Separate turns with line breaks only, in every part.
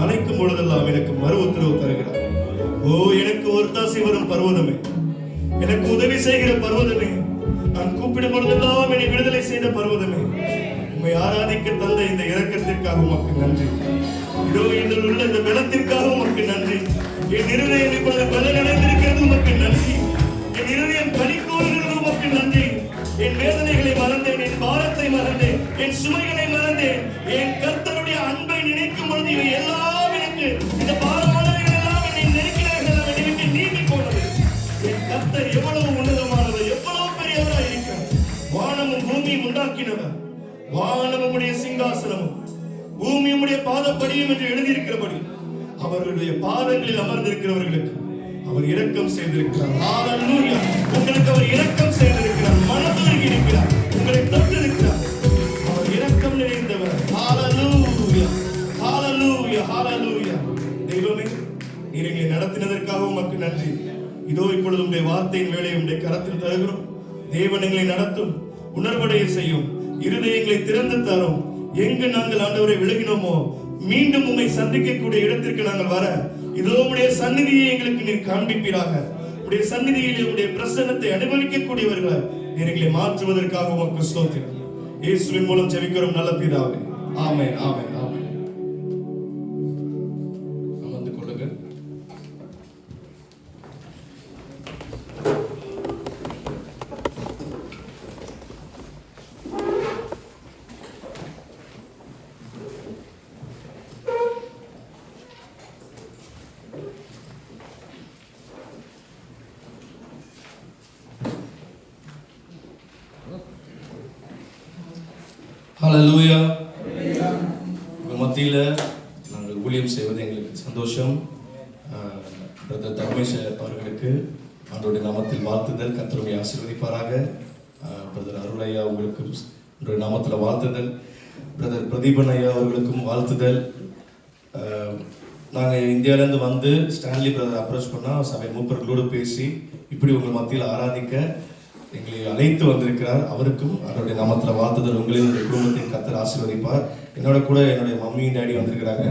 அழைக்கும் பொழுதெல்லாம் எனக்கு மறு உத்தரவு தருகிறார். ஓ, எனக்கு ஒத்தாசை வரும் பர்வதமே, எனக்கு உதவி செய்கிற பர்வதமே, நான் கூப்பிடும் பொழுதெல்லாம் என்னை விடுதலை செய்த பர்வதமே, உம்மை ஆராதிக்க தந்த இந்த இரக்கத்திற்காக உமக்கு நன்றி. இதோ இதில் உள்ள இந்த பலத்திற்காக உமக்கு நன்றி. என் இருதயம் இப்பொழுது பலனடைந்திருக்கிறது, உமக்கு நன்றி. என் இருதயம் கனிகூறுகிறது, உமக்கு நன்றி. என் வேதனைகளை மறந்தேன், என் பாரத்தை மறந்தேன், என் சுமைகளை மறந்தேன். என் கர்த்தருடைய அன்பை நினைக்கும் பொழுது இவை எல்லாம் எனக்கு, இந்த பாரமானவைகள் எல்லாம் என்னை நெருக்கினார்கள், என்னை விட்டு நீங்கி போனது. என் கர்த்தர் எவ்வளவு உன்னதமானவர், எவ்வளவு பெரியவராய் இருக்கிறார். வானமும் பூமியும் உண்டாக்கினவர், வானமும் உடைய சிங்காசனமும் பூமியும் உடைய பாதப்படியும் என்று எழுதியிருக்கிறபடி அவர்களுடைய பாதங்களில் அமர்ந்திருக்கிறவர்களுக்கு அவர் இரக்கம் செய்திருக்கிறார். ஹalleluya. உங்களுக்கு அவர் இரக்கம் செய்திருக்கிறார், மனதுருகி இருக்கிறார், உங்களை தொட்டிருக்கிறார். அவர் இரக்கம் நிறைந்தவர். ஹalleluya, ஹalleluya, ஹalleluya. தெய்வமே, நீர் எங்களை நடத்தினதற்காக உமக்கு நன்றி. இதோ இப்பொழுது உம்முடைய வார்த்தையின் வேளையை உம்முடைய கரத்தில் தருகிறோம். தேவன் எங்களை நடத்தும், உணர்வடைய செய்யும், இருதயங்களை திறந்து தரும். எங்கு நாங்கள் ஆண்டவரை விலகினோமோ மீண்டும் உம்மை சந்திக்கக்கூடிய இடத்திற்கு நாங்கள் வர இதோ உம்முடைய சந்நிதியை எங்களுக்கு நீர் காண்பிப்பீராக. உம்முடைய சந்நிதியில் உம்முடைய பிரசன்னத்தை அனுபவிக்கக்கூடியவர்களை நீர் எங்களை மாற்றுவதற்காக உமக்கு ஸ்தோத்திரம். இயேசுவின் மூலம் ஜெபிக்கிறோம் நல்ல பிதாவே. ஆமென், ஆமென், ஆமென். அமர்ந்து கொள்ளுங்கள். ஹalleluya. உங்கள் மத்தியில் நாங்கள் ஊழியம் செய்வது எங்களுக்கு சந்தோஷம். பிரதர் தர்மேஷ் அவர்களுக்கு ஆண்டவருடைய நாமத்தில் வாழ்த்துதல், கர்த்தரை ஆசீர்வதிப்பாராக. பிரதர் அருளையா உங்களுக்கு உங்களுடைய நாமத்தில் வாழ்த்துதல். பிரதர் பிரதீபன் ஐயா அவர்களுக்கும் வாழ்த்துதல். நாங்கள் இந்தியாவிலேருந்து வந்து ஸ்டான்லி பிரதர் அப்ரோச் பண்ணால் சபை மூப்பர்களோடு பேசி இப்படி உங்கள் மத்தியில் ஆராதிக்க எங்களை அழைத்து வந்திருக்கிறார். அவருக்கும் அவருடைய நாமத்தில் வாழ்த்துதல். உங்களின் குடும்பத்தின் கர்த்தர் ஆசீர்வதிப்பார். என்னோட கூட என்னுடைய மம்மியும் டேடி வந்திருக்கிறாங்க.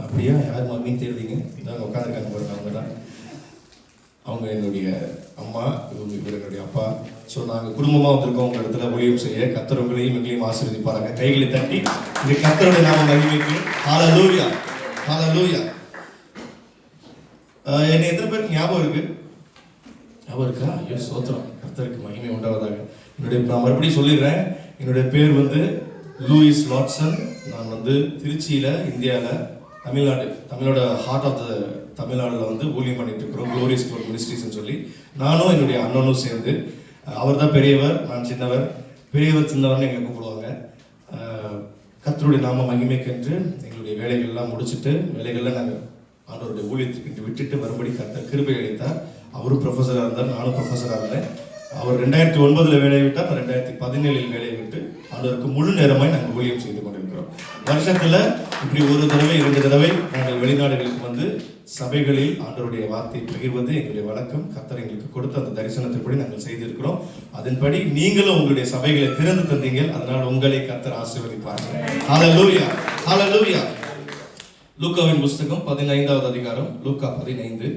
அப்படியா? யார் மம்மின்னு தெரியுங்க? இதான் உட்காந்துருக்காங்க பாருங்க, அவங்க தான். அவங்க என்னுடைய அம்மா, இவர் என்னுடைய அப்பா. ஸோ நாங்கள் குடும்பமாக வந்திருக்கோம் உங்கள் இடத்துல ஊழியம் செய்ய. கர்த்தர் உங்களையும் எங்களையும் ஆசீர்வதிப்பாராங்க. கைகளை தட்டி இந்த கர்த்தருடைய நாம மகிமைக்கு ஹalleluya, ஹalleluya. என்னை எத்தனை பேருக்கு ஞாபகம் இருக்கு? ஞாபகம் இருக்கா? ஐயோ சோத்திரம், கர்த்தருக்கு மகிமை உண்டாவதாக. நான் மறுபடியும் சொல்லிடுறேன். என்னுடைய பேர் வந்து லூயிஸ் லாட்சன். நான் வந்து திருச்சியில், இந்தியாவில், தமிழோட ஹார்ட் ஆஃப் த தமிழ்நாடுல வந்து ஊழியம் பண்ணிட்டு இருக்கிறோம். க்ளோரியஸ் கோல் மினிஸ்ட்ரிஸ்ன்னு சொல்லி நானும் என்னுடைய அண்ணனும் சேர்ந்து. அவர் தான் பெரியவர், நான் சின்னவர். பெரியவர் சின்னவர்னு எங்களை கூப்பிடுவாங்க. கர்த்தருடைய நாம மகிமைக்கென்று எங்களுடைய வேலைகள்லாம் முடிச்சுட்டு வேலைகள்லாம் நாங்கள் ஆண்டவருடைய ஊழியத்துக்கு விட்டுட்டு மறுபடி கர்த்தர் கிருபை அளித்தார். அவரும் ப்ரொஃபஸராக இருந்தார், நானும் ப்ரொஃபஸராக இருந்தேன். அவர் 2009 வேலையை விட்டார், நான் 2017 வேலையை விட்டு ஆண்டவருக்கு முழு நேரமாய் நாங்கள் ஊழியம் செய்து கொண்டிருக்கிறோம். வருஷத்தில் இப்படி ஒரு தடவை 2 தடவை நாங்கள் வெளிநாடுகளுக்கு வந்து சபைகளில் ஆண்டவருடைய வார்த்தையை பகிர்வது எங்களுடைய வழக்கம். கர்த்தர் எங்களுக்கு கொடுத்த அந்த தரிசனத்தின்படி நாங்கள் செய்திருக்கிறோம். அதன்படி நீங்களும் உங்களுடைய சபைகளை திறந்து தந்தீங்க. அதனால் உங்களை கர்த்தர் ஆசீர்வதிப்பார்கள். ஹalleluya, ஹalleluya. லூக்காவின் புஸ்தகம் 15வது அதிகாரம், லூக்கா 15.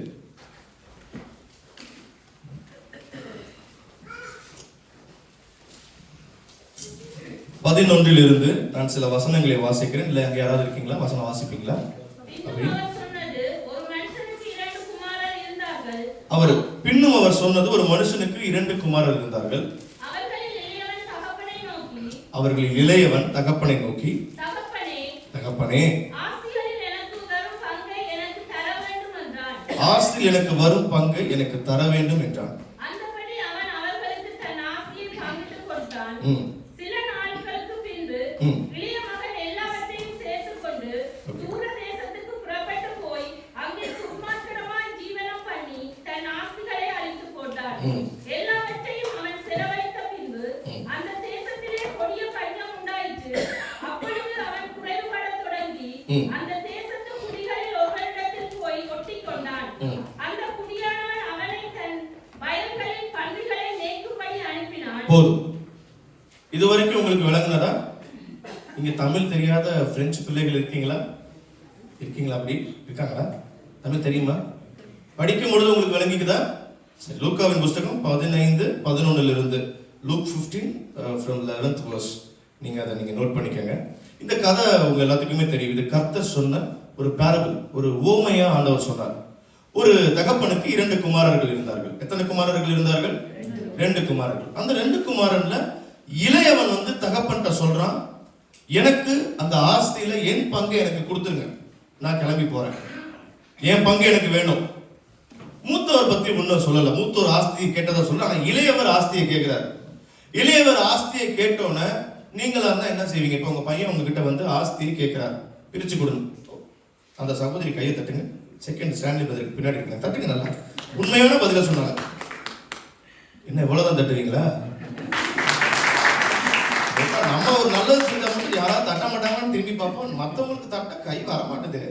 11 நான் சில வசனங்களை வாசிக்கிறேன். இல்லை அங்கே யாராவது இருக்கீங்களா? வசனம் வாசிப்பீங்களா? பின்னும் அவர் சொன்னது, ஒரு மனுஷனுக்கு 2 குமாரர் இருந்தார்கள். அவர்களில் இளையவன் தகப்பனை நோக்கி, தகப்பனே, ஆஸ்தியில் எனக்கு வரும் பங்கை எனக்கு தர வேண்டும் என்றான். போதும். இதுவரைக்கும் உங்களுக்கு விளங்குனதா? இங்க தமிழ் தெரியாத பிரெஞ்சு பிள்ளைகள் இருக்கீங்களா? அப்படி இருக்காங்களா? தமிழ் தெரியுமா? படிக்கும் பொழுது உங்களுக்கு விளங்கிக்குதா? லூக்காவின் புஸ்தகம் 15:11 லூக் 15 from 11th verse. நீங்க அதை நோட் பண்ணிக்கங்க. இந்த கதை உங்க எல்லாத்துக்குமே தெரியும். இது கர்த்தர் சொன்ன ஒரு பேரபிள், ஒரு ஓமையா ஆண்டவர் சொன்னார். ஒரு தகப்பனுக்கு 2 குமாரர்கள் இருந்தார்கள். எத்தனை குமாரர்கள் இருந்தார்கள்? 2 குமாரர்கள். அந்த 2 குமாரன்ல இளையவன் தகப்பன்ட்ட சொல்றான், எனக்கு அந்த ஆஸ்தியில என் பங்கை எனக்கு கொடுத்துருங்க, நான் கிளம்பி போறேன், என் பங்கு எனக்கு வேணும். மூத்தவர் பத்தி ஒன்னும் சொல்லல. மூத்தவர் ஆஸ்தியை கேட்டதா சொல்ல, ஆனா இளையவர் ஆஸ்தியை கேட்கிறார். இளையவர் ஆஸ்தியை கேட்டோன்னே நீங்களா இருந்தா என்ன செய்வீங்க? இப்ப உங்க பையன் உங்ககிட்ட ஆஸ்தியை கேட்கிறார், பிரிச்சு கொடுங்க. அந்த சகோதரி கையை தட்டுங்க. செகண்ட் ஸ்டாண்ட்லி பதிலுக்கு பின்னாடி இருக்காங்க, தட்டுங்க. நல்லா உண்மையான பதில சொன்னாங்க. என்ன இவ்வளவுதான் தட்டுவீங்களா? நம்ம ஒரு நல்லது செஞ்சா மட்டும் யாராவது தட்ட மாட்டாங்கன்னு திரும்பி பார்ப்போம். மற்றவங்களுக்கு தட்ட கை வர மாட்டேது.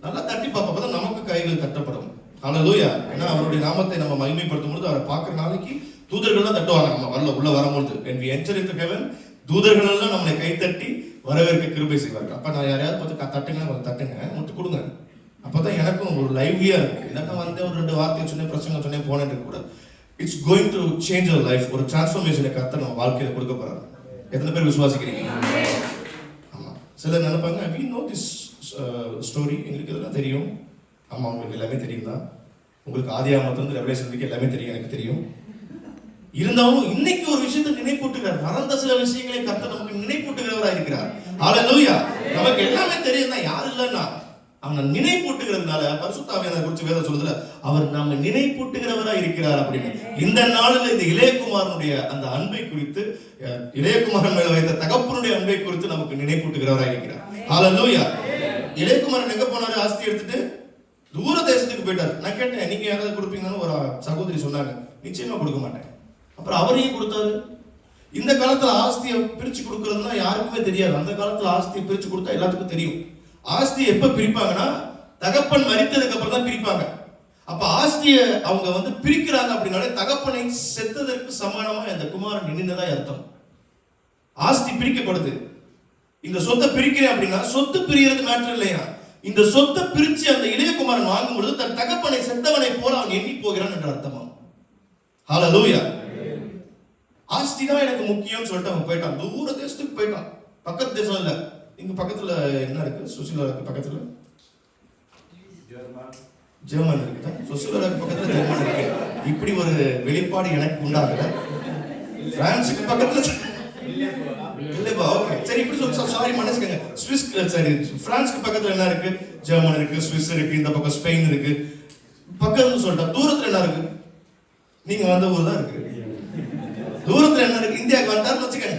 நல்லா தட்டி பார்ப்போம், அப்பதான் நமக்கு கைகள் தட்டப்படும். ஹல்லேலூயா. ஏன்னா அவருடைய நாமத்தை நம்ம மகிமைப்படுத்தும் பொழுது அவரை பார்க்குற நாளைக்கு தூதர்கள் தான் தட்டுவாங்க. நம்ம உள்ள வரும்பொழுது when we enter into heaven, தூதர்கள் எல்லாம் நம்மளை கைத்தட்டி வரவேற்க கிருபை செய்வார்கள். அப்ப நான் யாரையாவது பார்த்து தட்டுங்க, முட்டு கொடுங்க. அப்பதான் எனக்கும் ஒரு லைவ்லியா இருக்கு. இல்லைன்னா ஒரு 2 வார்த்தையை சொன்னேன், பிரசங்கம் சொன்னேன், போனேன்னு கூட இட்ஸ் கோயிங் டு சேஞ்ச் அவர் லைஃப். ஒரு டிரான்ஸ்ஃபர்மேஷனை கர்த்தர் நம்ம வாழ்க்கையில கொடுக்க போறாரு. எத்தனை பேர் விசுவாசிக்கிறீங்க? ஆமா. சிலர் நினைப்பாங்க we know this story, எங்களுக்கு இதெல்லாம் தெரியும். ஆமா, உங்களுக்கு எல்லாமே தெரியும் தான். உங்களுக்கு ஆதியாகமத்திலிருந்து ரெவலேஷன் வரைக்கும் எல்லாமே தெரியும், எனக்கு தெரியும். இருந்தாலும் இன்னைக்கு ஒரு விஷயத்தை நினைப்பூட்டுகிறார். மறந்த சில விஷயங்களை கர்த்தர் நமக்கு நினைப்பூட்டுகிறவராக இருக்கிறார். ஹல்லேலூயா. நமக்கு எல்லாமே தெரியும் தான், யார் இல்லைன்னா அவனை நினைப்பூட்டுகிறதுனால பரிசுத்த ஆவியானவரை குறித்து வேதம் சொல்லுதுல, அவர் நம்ம நினைப்பூட்டுகிறவராக இருக்கிறார் அப்படின்னு. இந்த நாளில் இந்த இளையகுமாரனுடைய அந்த அன்பை குறித்து, இளையகுமாரன் மேல வைத்த தகப்பனுடைய அன்பை குறித்து நமக்கு நினைப்பூட்டுகிறவராக இருக்கிறார். ஹல்லேலூயா. இளையகுமாரன் எங்க போனாரு? ஆஸ்தி எடுத்துட்டு தூர தேசத்துக்கு போயிட்டார். நான் கேட்டேன், நீங்க யாராவது கொடுப்பீங்கன்னு ஒரு சகோதரி சொன்னாங்க. நிச்சயமா கொடுக்க மாட்டேன். அப்புறம் அவரையும் கொடுத்தாரு. இந்த காலத்துல ஆஸ்தியை பிரிச்சு கொடுக்கறதுனா யாருக்குமே தெரியாது. அந்த காலத்துல ஆஸ்தியை பிரிச்சு கொடுத்தா எல்லாத்துக்கும் தெரியும். ஆஸ்தியை எப்ப பிரிப்பாங்கன்னா தகப்பன் மரித்ததுக்கு அப்புறம் தான் பிரிப்பாங்க. அப்ப ஆஸ்தியை அவங்க பிரிக்கிறாங்க அப்படின்னாலே தகப்பனை செத்ததற்கு சமானமா அந்த குமாரன் நின்னுதா அர்த்தம். ஆஸ்தி பிரிக்கப்படுது. இந்த சொத்தை பிரிக்கிறேன் அப்படின்னா சொத்து பிரியறது மேட்டர் இல்லையா, இந்த சொத்தை பிரிச்சு அந்த இளையகுமாரன் வாங்கும் பொழுது தன் தகப்பனை செத்தவனை போல அவன் எண்ணி போகிறான் என்ற அர்த்தமா. ஹல்லேலூயா. ஆஸ்தி தான் எனக்கு முக்கியம் சொல்லிட்டு அவன் போயிட்டான். தூர தேசத்துக்கு போயிட்டான். பக்கத்து தேசம் இல்ல, இங்க பக்கத்துல என்ன இருக்கு? சுவிட்சர்லாந்து பக்கத்துல ஜெர்மன் இருக்குதா? சுவிட்சர்லாந்து பக்கத்துல ஜெர்மன் இருக்கு. இப்படி ஒரு வெளிப்பாடு எனக்கு உண்டாகல. பிரான்ஸுக்கு பக்கத்துல இல்லப்பா. ஓகே, சரி, இப்படி சொல்லி சாரி மன்னிச்சுக்கங்க. ஸ்விஸ், சரி, பிரான்ஸ்க்கு பக்கத்துல என்ன இருக்கு? ஜெர்மன் இருக்கு, ஸ்விஸ் இருக்கு, இந்த பக்கம் ஸ்பெயின் இருக்கு. பக்கத்துல சொல்லிட்டா தூரத்துல என்ன இருக்கு? நீங்க வந்த ஊர் தான் இருக்கு. தூரத்துல என்ன இருக்கு? இந்தியாவுக்கு வந்துட்டாருன்னு வச்சுக்கங்க.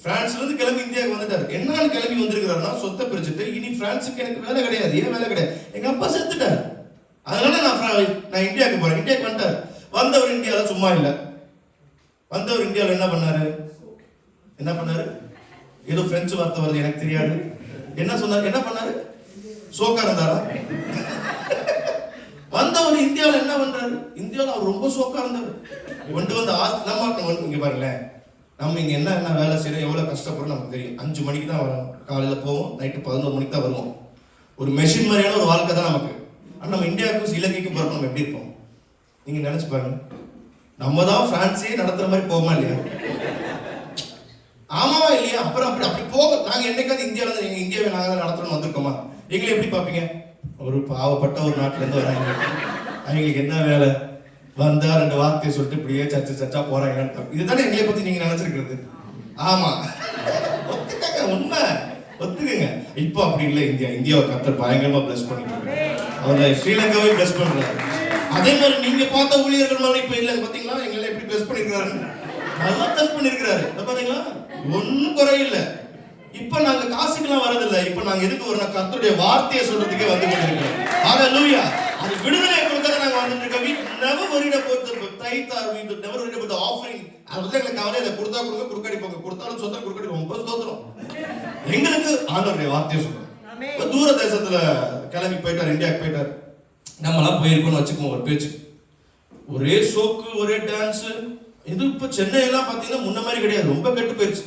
பிரான்ஸ்ல இருந்து கிளம்பி இந்தியாவுக்கு வந்துட்டாரு. என்னன்னு கிளம்பி வந்திருக்கிறாருன்னா சொத்தை பிரிச்சுட்டு இனி பிரான்ஸுக்கு எனக்கு வேலை கிடையாது. ஏன் வேலை கிடையாது? எங்க அப்பா செத்துட்டாரு, அதனால நான் இந்தியாவுக்கு போறேன். இந்தியாவுக்கு வந்துட்டாரு. வந்தவர் இந்தியாவில சும்மா இல்ல. வந்தவர் இந்தியாவில் என்ன பண்ணாரு? ஏதோ பிரெஞ்சு வார்த்தை வருது, எனக்கு தெரியாது. என்ன சொன்னாரு? என்ன பண்ணாரு? சோக்கா இருந்தாரா? வந்தவர் இந்தியாவில் என்ன பண்றாரு? இந்தியாவில் அவர் ரொம்ப சோக்கா இருந்தாரு. நம்ம இங்க பாருங்களேன், நம்ம இங்க என்ன வேலை செய்யறோம், எவ்வளவு கஷ்டப்படுறோம் நமக்கு தெரியும். 5 மணிக்கு தான் வரோம், காலையில போவோம், நைட்டு 11 மணிக்கு தான் வருவோம். ஒரு மெஷின் மாதிரியான ஒரு வாழ்க்கை தான் நமக்கு. ஆனா நம்ம இந்தியாவுக்கும் இலங்கைக்கும் போறப்ப நம்ம எப்படி இருப்போம் நீங்க நினைச்சு பாருங்க. நம்ம தான் பிரான்ஸே நடத்துற மாதிரி போவோமா இல்லையா?
ஆமாவா இல்லையா? அப்புறம் அப்படி அப்படி போக நாங்க என்னைக்காவது இந்தியாவில இருந்து எங்க இந்தியாவை நாங்க தான் நடத்தணும்னு வந்திருக்கோமா? எங்களை எப்படி பார்ப்பீங்க? ஒரு பாவப்பட்ட ஒரு நாட்டுல இருந்து வராங்க, அவங்களுக்கு என்ன வேலை? வந்தா 2 வார்த்தையை சொல்லிட்டு இப்படியே சர்ச்சா போறாங்க. இதுதானே எங்களை பத்தி நீங்க நினைச்சிருக்கிறது. ஆமா, ஒத்துக்கங்க, உண்மை ஒத்துக்குங்க. இப்போ அப்படி இல்லை. இந்தியாவை கர்த்தர் பயங்கரமா பிளஸ் பண்ணிட்டு அவரை ஸ்ரீலங்காவை பிளஸ் பண்றாரு. அதே மாதிரி நீங்க பார்த்த ஊழியர்கள் மேல இப்ப இல்ல பாத்தீங்களா? எங்களை எப்படி பிளஸ் பண்ணிருக்காரு, நல்லா பிளஸ் பண்ணிருக்காரு பாத்தீங்களா? ஒன்னும் குறையில்லை. இப்ப நாங்க காசுக்கெல்லாம் வரதில்லை. இப்ப நாங்க எதுக்கு ஒரு கர்த்தருடைய வார்த்தையை சொல்றதுக்கே வந்து கொண்டிருக்கோம். ஹalleluya. அது விடுதலை கொடுக்கற நாங்க வந்துட்டு இருக்கோம். We never worried about the tithe or we never worried about the offering. அதுல எங்களுக்கு கவலை இல்லை. கொடுத்தா கொடுங்க, குறுக்கடி போங்க. கொடுத்தாலும் சொந்தம், குறுக்கடி ரொம்ப ஸ்தோத்திரம். எங்களுக்கு ஆண்டவருடைய வார்த்தையை சொல்றோம். தூர தேசத்துல கிளம்பி போயிட்டார், இந்தியாவுக்கு போயிட்டார். நம்மளாம் போயிருக்கோம்னு வச்சுக்கோங்க. ஒரு பேச்சு, ஒரே ஷோக்கு, ஒரே டான்ஸ். இது இப்ப சென்னை எல்லாம் பாத்தீங்கன்னா முன்ன மாதிரி கிடையாது, ரொம்ப கெட்டு போயிருச்சு.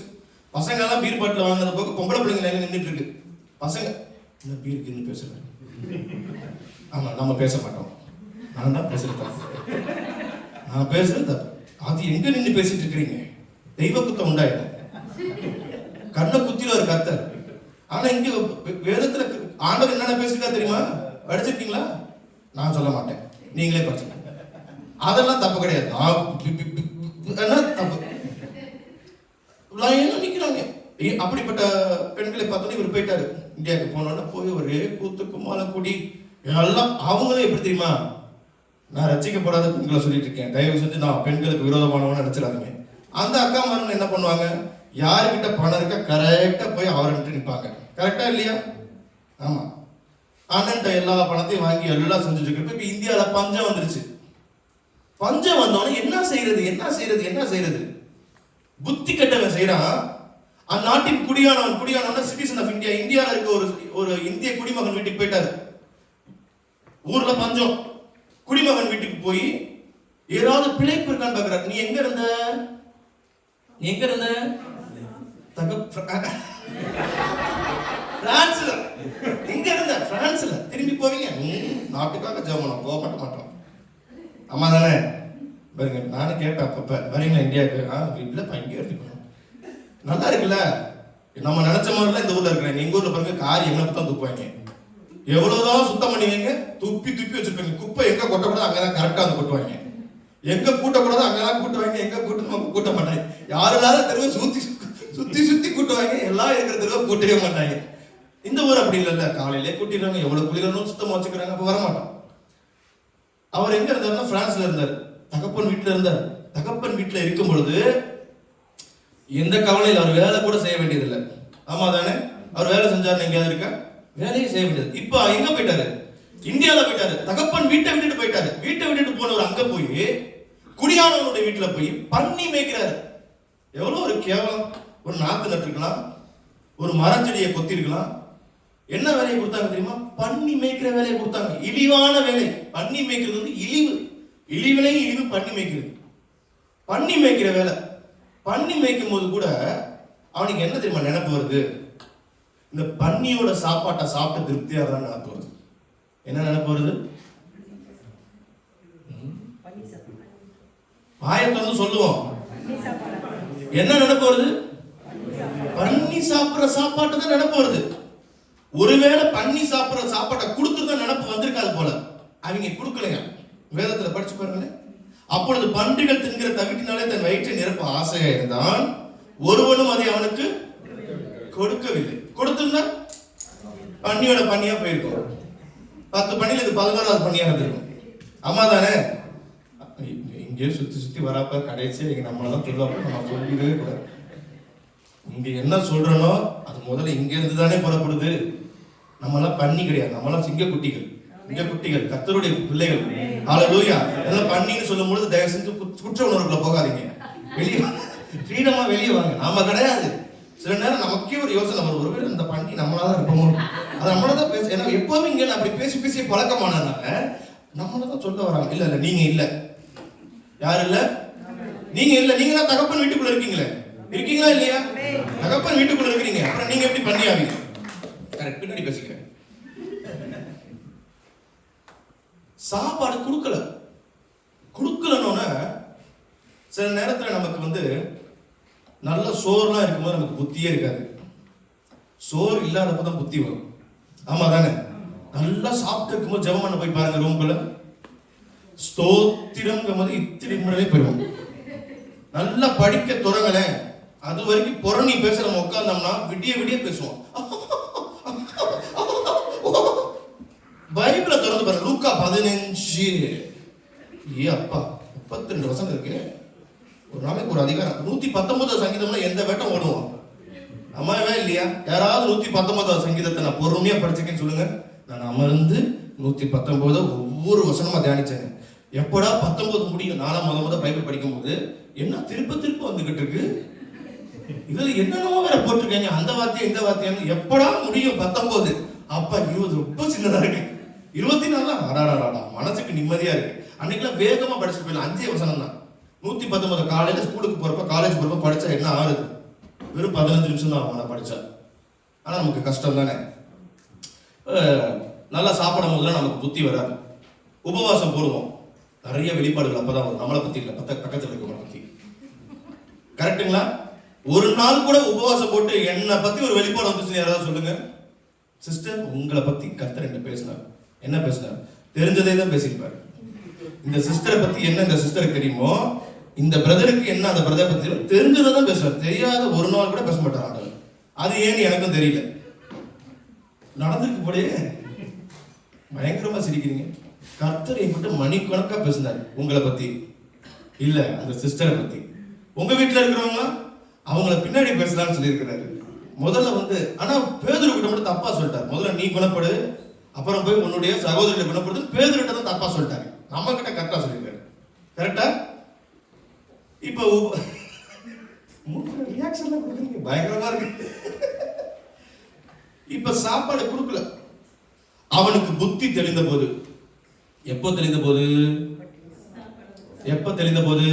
பசங்க எல்லாம் பீர் பாட்டில் வாங்கினது போக பொம்பளை பிள்ளைங்க நின்றுட்டு இருக்கு. பசங்க என்ன பீருக்கு இன்னும் பேசுறாங்க. ஆமா, நம்ம பேச மாட்டோம். நான் தான் பேசுறது தப்பு, நான் பேசுறது தப்பு. அது எங்க நின்று பேசிட்டு இருக்கிறீங்க? தெய்வ குத்தம் உண்டாயிடும். கண்ணை குத்தில ஒரு கர்த்தர். ஆனா இங்க வேதத்துல ஆண்டவர் என்னென்ன பேசிருக்கா தெரியுமா? படிச்சிருக்கீங்களா? நான் சொல்ல மாட்டேன், நீங்களே படிச்சுக்கோங்க. அதெல்லாம் தப்பு கிடையாது. தப்பு நிக்கிறாங்க. அப்படிப்பட்ட பெண்களை பார்த்தோன்னே இவர் போயிட்டாரு. இந்தியாவுக்கு போனோன்னா போய் ஒரே கூத்து கும்மால குடி எல்லாம். அவங்களும் எப்படி தெரியுமா? நான் ரசிக்கப்படாத பெண்களை சொல்லிட்டு இருக்கேன், தயவு செஞ்சு நான் பெண்களுக்கு விரோதமானவன்னு நினைச்சிடாதீங்க. அந்த அக்கா மாரன் என்ன பண்ணுவாங்க? யாருக்கிட்ட பணம் இருக்க கரெக்டா போய் அவர்கிட்ட நிற்பாங்க. கரெக்டா இல்லையா? ஆமா, அண்ணன்ட்ட எல்லா பணத்தையும் வாங்கி எல்லாம் செஞ்சுட்டு இருக்கப்ப இப்ப இந்தியாவில பஞ்சம் வந்துருச்சு. பஞ்சம் வந்தோடனே என்ன செய்யறது? புத்தி கட்டவன் செய்யறான். அந்நாட்டின் குடியானவன் சிட்டிசன் ஆஃப் இந்தியா, இந்தியாவில் இருக்க ஒரு இந்திய குடிமகன் வீட்டுக்கு போயிட்டாரு. ஊர்ல பஞ்சம். குடிமகன் வீட்டுக்கு போய் ஏதாவது பிழைப்பு இருக்கான்னு பாக்குறாரு. நீ எங்க இருந்த? பிரான்ஸ்ல. எங்க இருந்த? பிரான்ஸ்ல. திரும்பி போவீங்க? நாட்டுக்காக ஜெபம் போக மாட்டோம். அம்மா தானே பாருங்க. நானும் கேட்பேன் அப்பப்ப, வரீங்களா இந்தியாவுக்கு? இல்லப்பா, இங்கே இருக்கணும். நல்லா இருக்குல்ல, நம்ம நினைச்ச மாதிரிலாம் இந்த ஊர்ல இருக்கிறாங்க. எங்க ஊர்ல பாருங்க, கார் எங்க தான் துப்புவாங்க. எவ்வளவுதான் சுத்தம் பண்ணுவீங்க, துப்பி வச்சிருப்பீங்க. குப்பை எங்க கொட்டக்கூடாது அங்கதான் கரெக்டா வந்து கொட்டுவாங்க. எங்க கூட்டக்கூடாது அங்கதான் கூட்டுவாங்க. எங்க கூட்ட மாட்டாங்க. யாரெல்லாம் தெருவை சுத்தி கூட்டுவாங்க. எல்லாம் இருக்கிற தெருவை கூட்டவே மாட்டாங்க. இந்த ஊர் அப்படி இல்லைல்ல, காலையிலே கூட்டிடுறாங்க. எவ்வளவு குளிரணும் சுத்தமா வச்சுக்கிறாங்க. அப்ப வரமாட்டோம். அவர் எங்க இருந்தாருன்னா பிரான்ஸ்ல இருந்தார். தகப்பன் வீட்டுல இருந்தார். தகப்பன் வீட்டுல இருக்கும் பொழுது எந்த கவலையில் அவர் வேலை கூட செய்ய வேண்டியதில்லை. ஆமா தானே? அவர் வேலை செஞ்சாரு எங்கேயாவது இருக்க? வேலையும் செய்ய வேண்டியது. இப்ப எங்க போயிட்டாரு? இந்தியாவில போயிட்டாரு. தகப்பன் வீட்டை விட்டுட்டு போயிட்டாரு. வீட்டை விட்டுட்டு போனவர் அங்க போய் குடியானவனுடைய வீட்டுல போய் பண்ணி மேய்க்கிறாரு. எவ்வளவு ஒரு கேவலம்! ஒரு நாத்து நட்டுருக்கலாம், ஒரு மரச்செடியை கொத்தி இருக்கலாம். என்ன வேலையை கொடுத்தாங்க தெரியுமா? பண்ணி மேய்க்கிற வேலையை கொடுத்தாங்க. இழிவான வேலை. பண்ணி மேய்க்கிறது வந்து இழிவினை இழிவு. பண்ணி மேய்க்கிறது, பண்ணி மேய்க்கிற வேலை. பண்ணி மேய்க்கும் போது கூட அவனுக்கு என்ன தெரியுமா நினைப்பு வருது? இந்த பன்னியோட சாப்பாட்டை சாப்பிட்டு திருப்தியா தான் நினைப்பு வருது. என்ன நினைப்பு வருது? வாயத்தை வந்து சொல்லுவோம். என்ன நினைப்பு வருது? பன்னி சாப்பிடுற சாப்பாட்டு தான் நினைப்பு வருது. ஒருவேளை பன்னி சாப்பிடுற சாப்பாட்டை கொடுத்துருதான் நினைப்பு வந்திருக்காது போல. அவங்க கொடுக்கலையா? வேதத்துல படிச்சு பாருங்க. அப்பொழுது பன்றிகள் தின்கிற தவிட்டினாலே தன் வயிற்றை நிரப்ப ஆசையா இருந்தான், ஒருவனும் அதை அவனுக்கு கொடுக்கவில்லை. கொடுத்திருந்தா பன்னியோட பன்னியா போயிருக்கும். 10 பன்னியில இது 11வது பன்னியா இருந்திருக்கும். அம்மா தானே? இங்கே சுத்தி வரப்ப கடைசி நம்மளதான் சொல்லுவாங்க. நம்ம சொல்லிடவே கூடாது. இங்க என்ன சொல்றனோ அது முதல்ல இங்க இருந்து தானே புறப்படுது. நம்மளாம் பன்னி கிடையாது, நம்மளாம் சிங்க குட்டிகள். கர்த்தருடைய பிள்ளைகள். ஹல்லேலூயா. எல்லாம் பன்னின்னு சொல்லும் பொழுது தயவு செஞ்சு குற்ற உணர்வுக்குள்ள போகாதீங்க. வெளியே ஃப்ரீடமா வெளியே வாங்க. நாம கிடையாது. சில நேரம் நமக்கே ஒரு யோசனை வரும், ஒருவேளை இந்த பன்னி நம்மளாதான் இருப்போமோ, அது நம்மளதான் பேச. ஏன்னா எப்பவுமே இங்க அப்படி பேசி பழக்கமானதுனால நம்மளதான் சொல்ல வராங்க. இல்ல நீங்க இல்ல. யாரு இல்ல? நீங்க இல்ல. நீங்க தான் தகப்பன் வீட்டுக்குள்ள இருக்கீங்களா இல்லையா? தகப்பன் வீட்டுக்குள்ள இருக்கிறீங்க. அப்புறம் நீங்க எப்படி பண்ணி ஆவீங்க? கரெக்ட். பின்னாடி பேசிக்கிறேன். சாப்பாடு கொடுக்கலன்னு சில நேரத்துல நமக்கு வந்து நல்ல சோறுலாம் இருக்கும்போது நமக்கு புத்தியே இருக்காது. சோறு இல்லாதப்ப தான் புத்தி வரும். ஆமா தானே? நல்லா சாப்பிட்டு இருக்கும்போது ஜெபம் பண்ண போய் பாருங்க ரூம்குள்ள, ஸ்தோத்திரம்ங்கும் போது இத்திரி முறையே போயிடும். நல்லா படிக்க தொடங்கலேன், அது வரைக்கும் புறணி பேச நம்ம உட்கார்ந்தோம்னா விடிய விடிய பேசுவோம். பைபிளை திறந்து பாருங்க, லூக்கா 15. ஏ அப்பா, 32 வசனம் இருக்கு. ஒரு நாளைக்கு ஒரு அதிகாரம். 119 சங்கீதம்னா எந்த வேட்டம் ஓடுவோம்? அம்மாவே இல்லையா? யாராவது 119 சங்கீதத்தை நான் பொறுமையா படிச்சிருக்கேன்னு சொல்லுங்க. நான் அமர்ந்து 119 ஒவ்வொரு வசனமா தியானிச்சேன். எப்படா 19 முடியும்? நாலாம் முத பைபிள் படிக்கும் போது என்ன திருப்ப வந்துகிட்டு இருக்கு, இதுல என்னென்னமோ வேற போட்டிருக்காங்க, அந்த வார்த்தையை இந்த வார்த்தையான்னு. எப்படா முடியும் 19? அப்பா 20 ரொம்ப சின்னதா இருக்கு. 24 அடாடாடா, மனசுக்கு நிம்மதியா இருக்கு. அன்னைக்கெல்லாம் வேகமா படிச்சுட்டு போயிடலாம். 5 வசனம் தான். 119 காலையில ஸ்கூலுக்கு போறப்ப காலேஜ் போறப்ப படிச்சா என்ன ஆகுது? வெறும் 15 நிமிஷம் தான் ஆகும் படிச்சா. ஆனா நமக்கு கஷ்டம் தானே. நல்லா சாப்பிடும் போதுலாம் நமக்கு புத்தி வராது. உபவாசம் போடுவோம், நிறைய வெளிப்பாடுகள் அப்பதான் வரும். நம்மளை பத்தி இல்ல, பக்கத்துல இருக்கவங்களை பத்தி. கரெக்டுங்களா? ஒரு நாள் கூட உபவாசம் போட்டு என்னை பத்தி ஒரு வெளிப்பாடு வந்துச்சு யாராவது சொல்லுங்க. சிஸ்டர், உங்களை பத்தி கர்த்தர் என்ன பேசினார்? என்ன பேசினார்? தெரிஞ்சதே தான் பேசியிருப்பாரு. இந்த சிஸ்டரை பத்தி என்ன இந்த சிஸ்டருக்கு தெரியுமோ, இந்த பிரதருக்கு என்ன அந்த பிரதரை பத்தி தெரிஞ்சதை தான் பேசுவார். தெரியாத ஒரு நாள் கூட பேச மாட்டார் ஆண்டவர். அது ஏன்னு எனக்கும் தெரியல. நடந்திருக்கு போலயே. பயங்கரமா சிரிக்கிறீங்க. கர்த்தர் என்கிட்ட மணிக்கணக்கா பேசினார் உங்களை பத்தி, இல்ல அந்த சிஸ்டரை பத்தி. உங்க வீட்டுல இருக்கிறவங்க அவங்கள பின்னாடி பேசலாம்னு சொல்லியிருக்கிறாரு. முதல்ல ஆனா பேதுருக்கிட்ட மட்டும் தப்பா சொல்லிட்டார். முதல்ல நீ குணப்படு, அப்புறம் போய் உன்னுடைய சகோதரனை குணப்படுது. பேதுருக்கிட்ட தான் தப்பா சொல்லிட்டாரு. நம்ம கிட்ட கரெக்டா சொல்லியிருக்காரு. கரெக்டா? இப்ப ரியாக்ஷன் கொடுக்குறீங்க, பயங்கரமா இருக்கு. இப்ப சாப்பாடு கொடுக்கல. அவனுக்கு புத்தி தெளிந்த போது, எப்போ தெளிந்த போது? எப்ப தெளிந்த போது?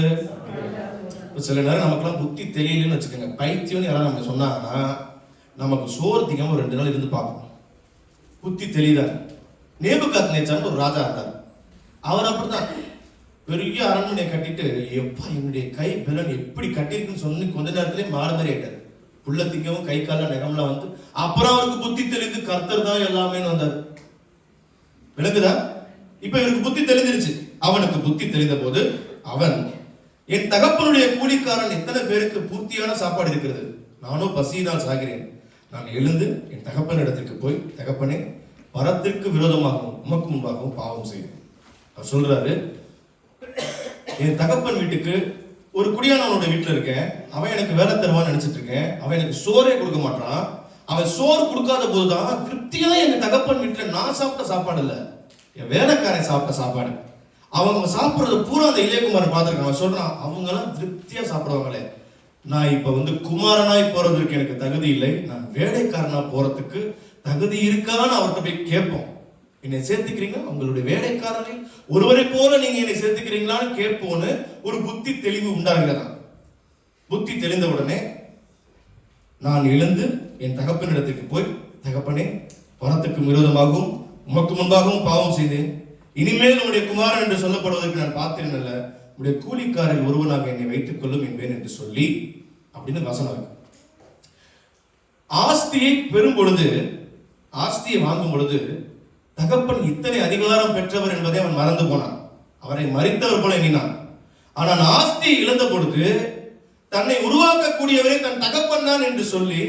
சில நேரம் நமக்குலாம் புத்தி தெரியலன்னு வச்சுக்கோங்க. பைத்தியம் யாராவது நம்ம சொன்னாங்கன்னா நமக்கு சோறு திங்காம ஒரு 2 நாள் இருந்து பார்ப்போம். புத்தி தெளிதான். நேபுகாத்நேச்சார்னு ஒரு ராஜா இருந்தார். அவர் அப்படித்தான் பெரிய அரண்மனையை கட்டிட்டு, எப்பா என்னுடைய கை பலன் எப்படி கட்டிருக்குன்னு சொன்னி கொஞ்ச நேரத்திலே மாறு மாதிரி ஆயிட்டார். புள்ள திங்கவும் கை கால நகம்லாம் அப்புறம் அவருக்கு புத்தி தெளிந்து கர்த்தர் தான் எல்லாமே வந்தார். விளக்குதா? இப்ப இவருக்கு புத்தி தெளிஞ்சிருச்சு. அவனுக்கு புத்தி தெளிந்த போது அவன், என் தகப்பனுடைய கூலிக்காரன் எத்தனை பேருக்கு பூர்த்தியான சாப்பாடு இருக்கிறது, நானும் பசியினால் சாகிறேன். நான் எழுந்து என் தகப்பன் இடத்திற்கு போய், தகப்பனே, பரத்திற்கு விரோதமாகவும் உமக்கு முன்பாகவும் பாவம் செய்தேன். அவர் சொல்றாரு, என் தகப்பன் வீட்டுக்கு ஒரு குடியானவனோட வீட்டுல இருக்கேன். அவன் எனக்கு வேலை தருவான்னு நினைச்சிட்டு இருக்கேன். அவன் எனக்கு சோறே கொடுக்க மாட்டான். அவன் சோறு கொடுக்காத போதுதான் திருப்தியா எங்க தகப்பன் வீட்டுல நான் சாப்பிட்ட சாப்பாடு இல்ல, என் வேலைக்காரன் சாப்பிட்ட சாப்பாடு. அவங்க சாப்பிடுறது பூரா அந்த இளையகுமாரன் பார்த்திருக்கான். அவன் சொல்றான், அவங்க எல்லாம் திருப்தியா சாப்பிடுவாங்களே, நான் இப்ப குமாரனாய் போறதுக்கு எனக்கு தகுதி இல்லை, நான் வேலைக்காரனா போறதுக்கு தகுதி இருக்கான்னு அவர்கிட்ட போய் கேட்போம். என்னை சேர்த்துக்கிறீங்களா? உங்களுடைய வேலைக்காரரில் ஒருவரை போல நீங்க என்னை சேர்த்துக்கிறீங்களான்னு கேட்போன்னு ஒரு புத்தி தெளிவு உண்டாகிறதா. புத்தி தெளிந்த உடனே நான் எழுந்து என் தகப்பனிடத்துக்கு போய், தகப்பனே, பரத்துக்கு விரோதமாகவும் உமக்கு முன்பாகவும் பாவம் செய்தேன். இனிமேல் உடைய குமாரன் என்று சொல்லப்படுவதற்கு நான் பாத்திரன் அல்ல, உடைய கூலிக்காரில் ஒருவனாக என்னை வைத்துக் கொள்ளும் என்பேன் என்று சொல்லி, அப்படின்னு வசனம் இருக்கு. ஆஸ்தியை பெறும் பொழுது, ஆஸ்தியை வாங்கும் பொழுது தகப்பன் இத்தனை அதிகாரம் பெற்றவர் என்பதை அவன் மறந்து போனான். அவரை மறித்தவர் போல எண்ணினான். ஆனால் ஆஸ்தியை இழந்த பொழுது தன்னை உருவாக்கக்கூடியவரே தன் தகப்பன் தான் என்று சொல்லி,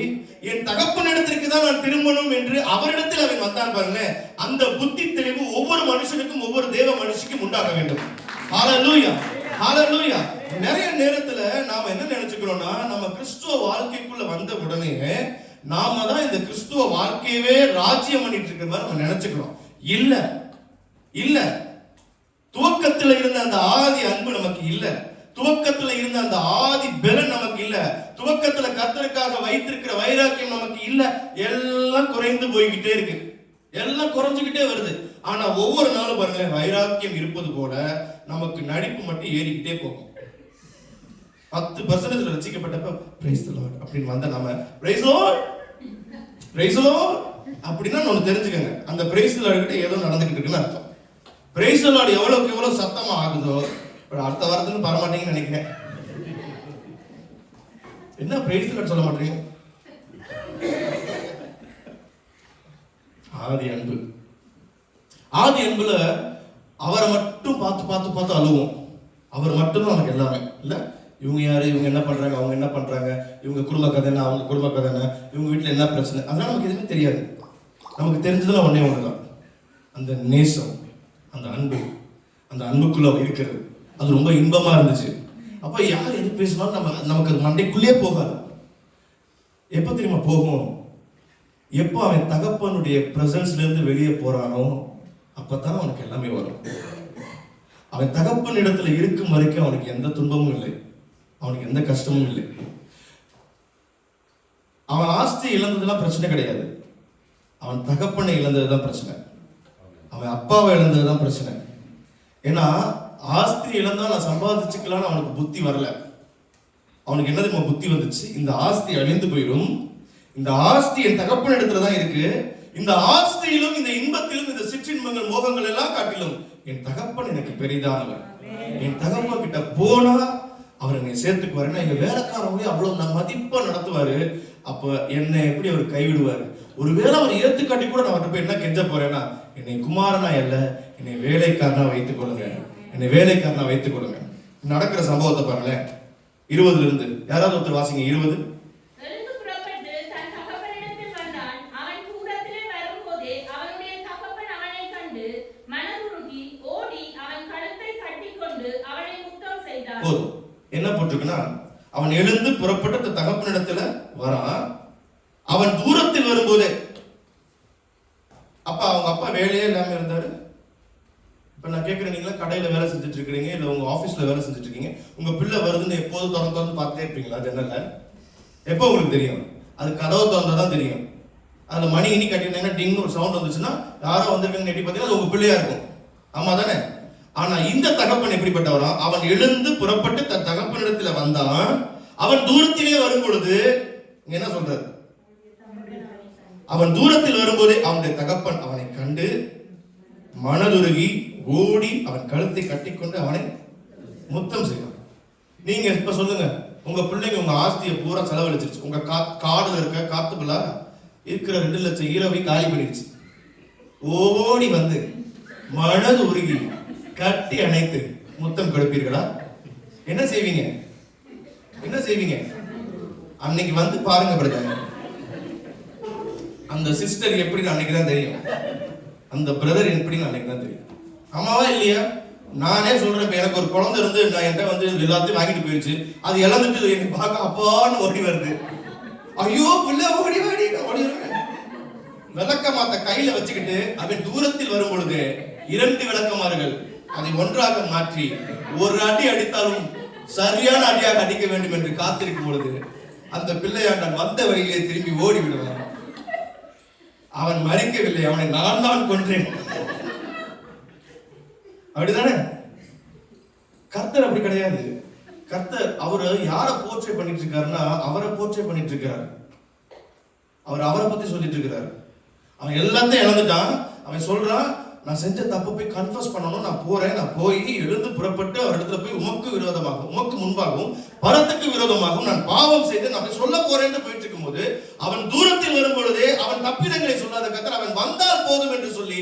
என் தகப்பன் இடத்திற்கு தான் நான் திரும்பணும் என்று அவரிடத்தில் அவன் வந்தான். பாருங்க, அந்த புத்தி தெளிவு ஒவ்வொரு மனுஷனுக்கும் ஒவ்வொரு தேவ மனுஷனுக்கும் உண்டாக வேண்டும். ஹல்லேலூயா, ஹல்லேலூயா. நிறைய நேரத்துல நாம என்ன நினைச்சுக்கிறோம்னா, நம்ம கிறிஸ்துவ வாழ்க்கைக்குள்ள வந்த உடனே நாம தான் இந்த கிறிஸ்துவ வாழ்க்கையவே ராஜ்யம் பண்ணிட்டு இருக்கிற மாதிரி நம்ம நினைச்சுக்கிறோம். இல்ல இல்ல, துவக்கத்துல இருந்த அந்த ஆதி அன்பு நமக்கு இல்ல, துவக்கத்துல இருந்த அந்த ஆதி பலன் நமக்கு இல்ல, துவக்கத்துல கர்த்தருக்காக வைத்திருக்கிற வைராக்கியம் நமக்கு இல்ல. எல்லாம் குறைந்து போய்கிட்டே இருக்கு, எல்லாம் குறைஞ்சுக்கிட்டே வருது. ஆனா ஒவ்வொரு நாளும் பாருங்க, வைராக்கியம் இருப்பது போல நமக்கு நடிப்பு மட்டும் ஏறிக்கிட்டே போகும். 10% ரசிக்கப்பட்டப்ப பிரைஸ் தி லார்ட் அப்படின்னு வந்தா நாம பிரைஸ் லார்ட் பிரைஸ் லார்ட் அப்படின்னா ஒன்னு தெரிஞ்சுக்கங்க, அந்த பிரைஸ் தி லார்ட் கிட்ட ஏதோ நடந்துகிட்டு இருக்குன்னு அர்த்தம். பிரைஸ் தி லார்ட் எவ்வளவுக்கு எவ்வளவு சத்தமா ஆகுதோ, அடுத்த வாரத்துக்கு வரமாட்டீங்கன்னு நினைக்கிறேன். என்ன பிரைஸ் லார்ட் சொல்ல மாட்டீங்க? ஆதி அன்பு. ஆதி அன்புல அவரை மட்டும் பார்த்து பார்த்து பார்த்து அழுவோம். அவர் மட்டும்தான் நமக்கு எல்லாமே. இல்ல இவங்க யாரு, இவங்க என்ன பண்றாங்க, அவங்க என்ன பண்றாங்க, இவங்க குடும்ப கதை என்ன, அவங்க குடும்ப கதை என்ன, இவங்க வீட்டுல என்ன பிரச்சனை, அதெல்லாம் நமக்கு எதுவுமே தெரியாது. நமக்கு தெரிஞ்சதுலாம் ஒண்ணே ஒண்ணுதான், அந்த நேசம், அந்த அன்பு, அந்த அன்புக்குள்ள இருக்கிறது. அது ரொம்ப இன்பமா இருந்துச்சு. அப்ப யார் எது பேசினாலும் நமக்கு அது மண்டைக்குள்ளே போகாது. எப்ப தெரியுமா போகும்? எப்போ அவன் தகப்பனுடைய பிரசன்ஸ்ல இருந்து வெளியே போறானோ அப்பதான் அவனுக்கு எல்லாமே வரும். அவன் தகப்பன் இடத்துல இருக்கும் வரைக்கும் அவனுக்கு எந்த துன்பமும் இல்லை, அவனுக்கு எந்த கஷ்டமும் இல்லை. அவன் ஆஸ்தி இழந்ததுலாம் பிரச்சனை கிடையாது, அவன் தகப்பனை இழந்ததுதான் பிரச்சனை, அவன் அப்பாவை இழந்ததுதான் பிரச்சனை. ஏன்னா ஆஸ்தி இழந்தா நான் சம்பாதிச்சுக்கலான்னு அவனுக்கு புத்தி வரல. அவனுக்கு என்ன தெரியுமா புத்தி வந்துச்சு? இந்த ஆஸ்தி அழிந்து போயிடும், இந்த ஆஸ்தி என் தகப்பன் இடத்துல தான் இருக்கு, இந்த ஆஸ்தியிலும் இந்த இன்பத்திலும் இந்த சிற்றின்பங்கள் மோகங்கள் எல்லாம் காட்டிலும் என் தகப்பன் எனக்கு பெரிதானவர். என் தகப்பன் கிட்ட போனா அவர் என்னை சேர்த்துக்குவாரு. எங்க வேலைக்காரங்களே அவ்வளவு நான் மதிப்பா நடத்துவாரு. அப்ப என்னை எப்படி அவர் கைவிடுவாரு? ஒருவேளை அவர் ஏத்துக்காட்டி கூட நான் அவர்கிட்ட போய் என்ன கெஞ்ச போறேன்னா, என்னை குமாரனா இல்ல, என்னை வேலைக்காரனா வைத்துக் கொள்ளுங்க, என்னை வேலைக்காரனா வைத்துக் கொள்ளுங்க. நடக்கிற சம்பவத்தை பாருங்களேன். 20 இருந்து யாராவது ஒருத்தர் வாசிங்க. 20. என்ன போட்டிருக்குன்னா, அவன் எழுந்து புறப்பட்டு தகப்பனிடத்துல வரான். அவன் தூரத்தில் வரும்போதே, அப்ப அவங்க அப்பா வேலையே இல்லாம இருந்தாரு. இப்ப நான் கேட்கிறேன், நீங்களா கடையில வேலை செஞ்சுட்டு இருக்கீங்க, இல்ல உங்க ஆபீஸ்ல வேலை செஞ்சுட்டு இருக்கீங்க, உங்க பிள்ளை வருதுன்னு எப்போது திறந்து பார்த்துட்டே இருப்பீங்களா ஜன்னல்ல? எப்போ உங்களுக்கு தெரியும்? அது கதவு திறந்தாதான் தெரியும். அதுல மணி இனி கட்டினா டிங்னு ஒரு சவுண்ட் வந்துச்சுன்னா யாரோ வந்திருக்காங்க எட்டி பார்த்தீங்கன்னா அது உங்க பிள்ளையா இருக்கும். ஆமா தானே? ஆனா இந்த தகப்பன் எப்படிப்பட்டவரா? அவன் எழுந்து புறப்பட்டு தன் தகப்பனிடத்துல வந்தான். அவன் தூரத்திலே வரும் பொழுது என்ன சொல்றாரு? அவன் தூரத்தில் வரும்போதே அவனுடைய தகப்பன் அவனை கண்டு மனதுருகி ஓடி அவன் கழுத்தை கட்டிக்கொண்டு அவனை முத்தம் செய்வான். நீங்க இப்ப சொல்லுங்க, உங்க பிள்ளைங்க உங்க ஆஸ்தியை பூரா செலவழிச்சிருச்சு, உங்க காடுல இருக்க காத்துக்குள்ள இருக்கிற 2 லட்சம் ஈரவை காலி பண்ணிடுச்சு. ஓடி வந்து மனது உருகி கட்டி அணைத்து முத்தம் கொடுப்பீர்களா? என்ன செய்வீங்க? என்ன செய்வீங்க? அன்னைக்கு வந்து பாருங்க பிரதர், அந்த சிஸ்டர் எப்படின்னு அன்னைக்கு தான் தெரியும், அந்த பிரதர் எப்படின்னு அன்னைக்கு தான் தெரியும். ஆமாவா இல்லையா? நானே சொல்றேன், இப்ப எனக்கு ஒரு குழந்தை இருந்து நான் என்கிட்ட வந்து எல்லாத்தையும் வாங்கிட்டு போயிடுச்சு, அது இழந்துட்டு எனக்கு பார்க்க அப்பான்னு ஓடி வருது. ஐயோ பிள்ளை ஓடி ஓடி ஓடி வருவேன். விளக்க மாத்த கையில வச்சுக்கிட்டு அவன் தூரத்தில் வரும் பொழுது 2 விளக்கமாறுகள் அதை ஒன்றாக மாற்றி ஒரு அடி அடித்தாலும் சரியான அடியாக அடிக்க வேண்டும் என்று காத்திருக்கும் பொழுது அந்த பிள்ளையாண்டான் வந்த வழியிலே திரும்பி ஓடி விடுவான். அவன் மறிக்கவில்லை, அவனை நான் தான் கொன்றேன். அப்படிதானே? கர்த்தர் அப்படி கிடையாது. கர்த்தர் அவரு யாரை போர்ட்ரே பண்ணிட்டு இருக்காருன்னா அவரை போர்ட்ரே பண்ணிட்டு இருக்காரு. அவரை பத்தி சொல்லிட்டு இருக்கிறாரு. அவன் எல்லாத்தையும் இழந்துட்டான். அவன் சொல்றான், நான் செஞ்ச தப்பு போய் கன்ஃபஸ் பண்ணணும், நான் போறேன். நான் போய் எழுந்து புறப்பட்டு அவர் இடத்துல போய் உமக்கு விரோதமாகவும் உமக்கு முன்பாகவும் பரத்துக்கு விரோதமாகவும் நான் பாவம் செய்து நான் சொல்ல போறேன்னு போயிட்டு இருக்கும் போது அவன் தூரத்தில் வரும் பொழுதே அவன் தப்பிதங்களை சொல்லாத கர்த்தர் அவன் வந்தால் போதும் என்று சொல்லி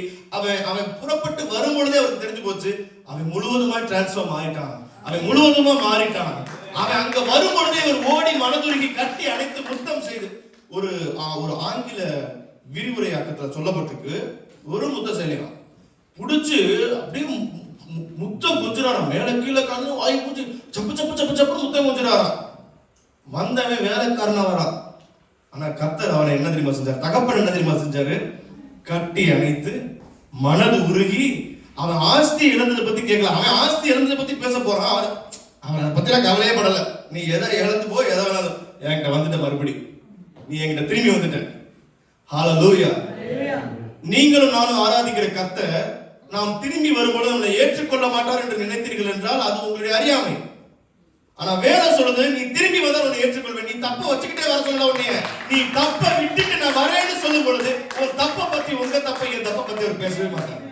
அவன் புறப்பட்டு வரும் பொழுதே அவருக்கு தெரிஞ்சு போச்சு, அவன் முழுவதுமா டிரான்ஸ்ஃபார்ம் ஆயிட்டான், அவன் முழுவதுமா மாறிட்டான். அவன் அங்க வரும் பொழுதே ஒரு ஓடி மனதுருகி கட்டி அணைத்து முத்தம் செய்து ஒரு ஆங்கில விரிவுரையாக்கத்துல சொல்லப்பட்டிருக்கு, ஒரு முத்த செய்யலாம் புடிச்சு அப்படியே முத்தம் கொஞ்சினாராம். மேல கீழே கண்ணு வாய் பூச்சி சப்பு சப்பு சப்பு சப்பு முத்தம் கொஞ்சினாராம். வந்தவன் வேலைக்காரனா வரான். ஆனா கர்த்தர் அவனை என்ன தெரியுமா செஞ்சார்? தகப்பன் என்ன தெரியுமா செஞ்சாரு? கட்டி அணைத்து மனது உருகி, அவன் ஆஸ்தி இழந்ததை பத்தி கேட்கல, அவன் ஆஸ்தி இழந்ததை பத்தி பேச போறான். அவன் அதை பத்தி கவலையே படல. நீ எதை இழந்து போய் எதை வேணாலும் என்கிட்ட வந்துட்ட, மறுபடி நீ என்கிட்ட திரும்பி வந்துட்ட. ஹல்லேலூயா. நீங்களும் நானும் ஆராதிக்கிற கர்த்தர் நாம் திரும்பி வரும்போது நம்மளை ஏற்றுக்கொள்ள மாட்டார் என்று நினைத்தீர்கள் என்றால் அது உங்களுடைய அறியாமை. ஆனா வேலை சொல்லுது, நீ திரும்பி வந்தா உன்னை ஏற்றுக்கொள்வேன். நீ தப்ப வச்சுக்கிட்டே வர சொல்ல உன்னைய, நீ தப்ப விட்டுட்டு நான் வரேன்னு சொல்லும் பொழுது உன் தப்ப பத்தி உங்க தப்ப என் தப்ப பத்தி அவர் பேசவே மாட்டார்.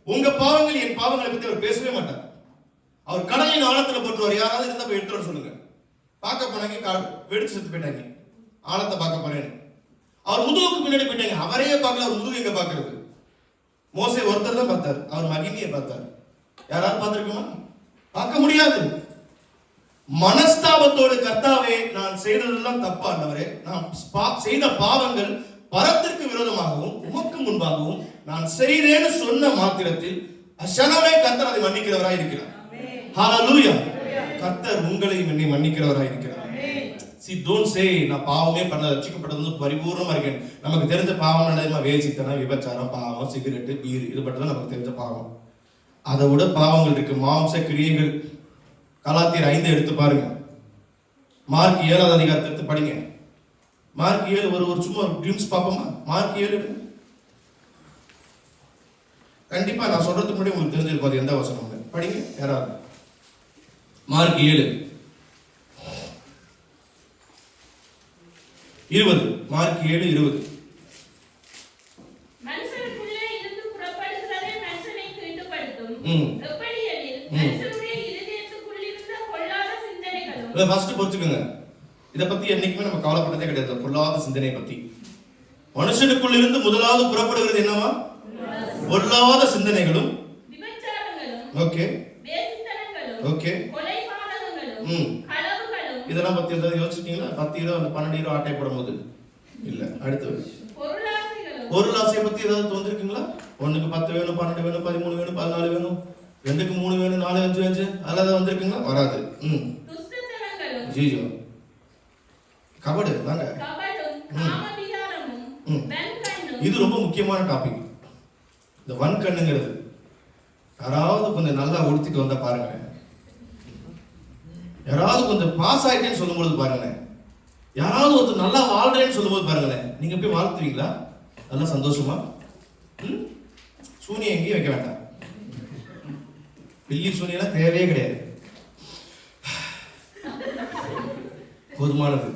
உங்க பாவங்கள் என் பாவங்களை பத்தி அவர் பேசவே மாட்டார். அவர் கடலின் ஆழத்துல போட்டுருவார். யாராவது இருந்தா போய் எடுத்துட சொல்லுங்க. பார்க்க போனாங்க, வெடிச்சு செத்து போயிட்டாங்க. ஆழத்தை பார்க்க போறேன்னு அவர் முதுகுக்கு பின்னாடி போயிட்டாங்க. அவரையே பார்க்கல, அவர் முதுகு எங்க பார்க்கறது? மோசே ஒருத்தர் தான் பார்த்தார், அவர் மகிமையை பார்த்தார். யாராவது பார்த்திருக்குமா? பார்க்க முடியாது. மனஸ்தாபத்தோடு கர்த்தாவே, நான் செய்ததெல்லாம் தப்பா ஆண்டவரே, நான் செய்த பாவங்கள் பரத்திற்கு விரோதமாகவும் உமக்கு முன்பாகவும் நான் செய்தேன்னு சொன்ன மாத்திரத்தில் அசனமே கர்த்தர் அதை மன்னிக்கிறவராய் இருக்கிறார். ஹalleluya. கர்த்தர் உங்களையும் என்னை மன்னிக்கிறவராய் இருக்கிறார். See, don't say நான் பாவமே பண்ண ரட்சிக்கப்பட்டது பரிபூர்ணமா இருக்கேன். நமக்கு தெரிஞ்ச பாவம் என்னதுமா? வேசித்தனம், விபச்சாரம், பாவம், சிகரெட்டு, பீர், இது மட்டும் தான் நமக்கு தெரிஞ்ச பாவம். அதை விட பாவங்கள் இருக்கு. மாம்ச கிரியைகள். கலாத்தியர் 5 எடுத்து பாருங்க. மார்க் 7வது அதிகாரத்தை எடுத்து படிங்க. மார்க் 7 ஒரு சும்மா ஒரு கிளிம்ஸ் பார்ப்போமா? மார்க் 7 கண்டிப்பா நான் சொல்றதுக்கு முன்னாடி உங்களுக்கு தெரிஞ்சிருக்கும் அது எந்த வசனம். படிங்க யாராவது. மார்க் 7:20. மார்க் 7:20.
மனுஷனுக்குள்ளே இருந்து புறப்படுகிறதே மனுஷனை தீட்டுப்படுத்தும். எப்படியெனில் மனுஷனுடைய இதயத்துக்குள்ளிருந்த பொல்லாத சிந்தனைகளும்.
ஃபர்ஸ்ட் புரிஞ்சுக்கோங்க, இத பத்தி என்னைக்குமே நம்ம கவலைப்பட்டதே கிடையாது. பொல்லாத சிந்தனை பத்தி மனுஷனுக்குள் இருந்து முதலாவது புறப்படுகிறது என்னவா? பொல்லாத சிந்தனைகளும்,
விபச்சாரங்களும்,
ஓகே,
வேசித்தனங்களும்,
ஓகே,
கொலைபாதகங்களும், களவுகளும்.
இதெல்லாம் பத்தி ஏதாவது யோசிச்சிட்டீங்களா? 10 அந்த 12 ஆட்டை போடும்போது இல்ல. அடுத்து பொருளாசையை பத்தி ஏதாவது தோன்றிருக்குங்களா? 1க்கு 10 வேணும், 12 வேணும், 13 வேணும், 14 வேணும், 2க்கு 3 வேணும், 4 5 5 அதெல்லாம் வந்திருக்குங்களா? வராது. ஜீஜோ கபடு வாங்க. இது ரொம்ப முக்கியமான டாபிக். இந்த வன்கண்ணுங்கிறது யாராவது கொஞ்சம் நல்லா உடுத்திட்டு வந்தா பாருங்க, யாராவது கொஞ்சம் பாஸ் ஆயிட்டேன்னு சொல்லும்போது பாருங்களேன், யாராவது ஒருத்தர் நல்லா வாழ்றேன்னு சொல்லும்போது பாருங்களேன், நீங்க போய் வாழ்த்துவீங்களா? நல்லா சந்தோஷமா? சூனியம் எங்கேயும் வைக்க வேண்டாம். பில்லி சூனியெல்லாம் தேவையே கிடையாது, போதுமானது.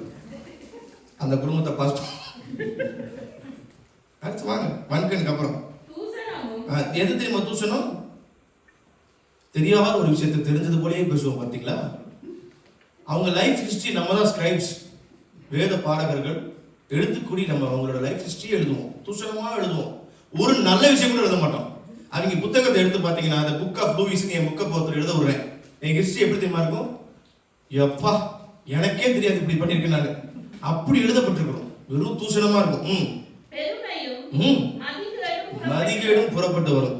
அந்த குடும்பத்தை பாஸ். அடுத்து வாங்க வன்கண்ணுக்கு அப்புறம் எது தெரியுமா? தூசணம். தெரியாத ஒரு விஷயத்தை தெரிஞ்சது போலயே பேசுவோம் பார்த்தீங்களா? அவங்க லைஃப் ஹிஸ்டரி நம்ம தான் ஸ்கிரைப்ஸ், வேத பாடகர்கள் எழுத்துக்கூடி நம்ம அவங்களோட லைஃப் ஹிஸ்டரி எழுதுவோம், தூசணமா எழுதுவோம். ஒரு நல்ல விஷயம் கூட எழுத மாட்டோம். அவங்க புத்தகத்தை எடுத்து பார்த்தீங்கன்னா, அந்த புக் ஆஃப் லூயிஸ் என் புக்கை பொறுத்தர் எழுத விடுறேன், என் ஹிஸ்டரி எப்படி தெரியுமா இருக்கும்? எப்பா எனக்கே தெரியாது இப்படி பண்ணியிருக்கேன் நான், அப்படி எழுதப்பட்டிருக்கிறோம். வெறும் தூசணமா இருக்கும். நதிகளும் புறப்பட்டு வரும்.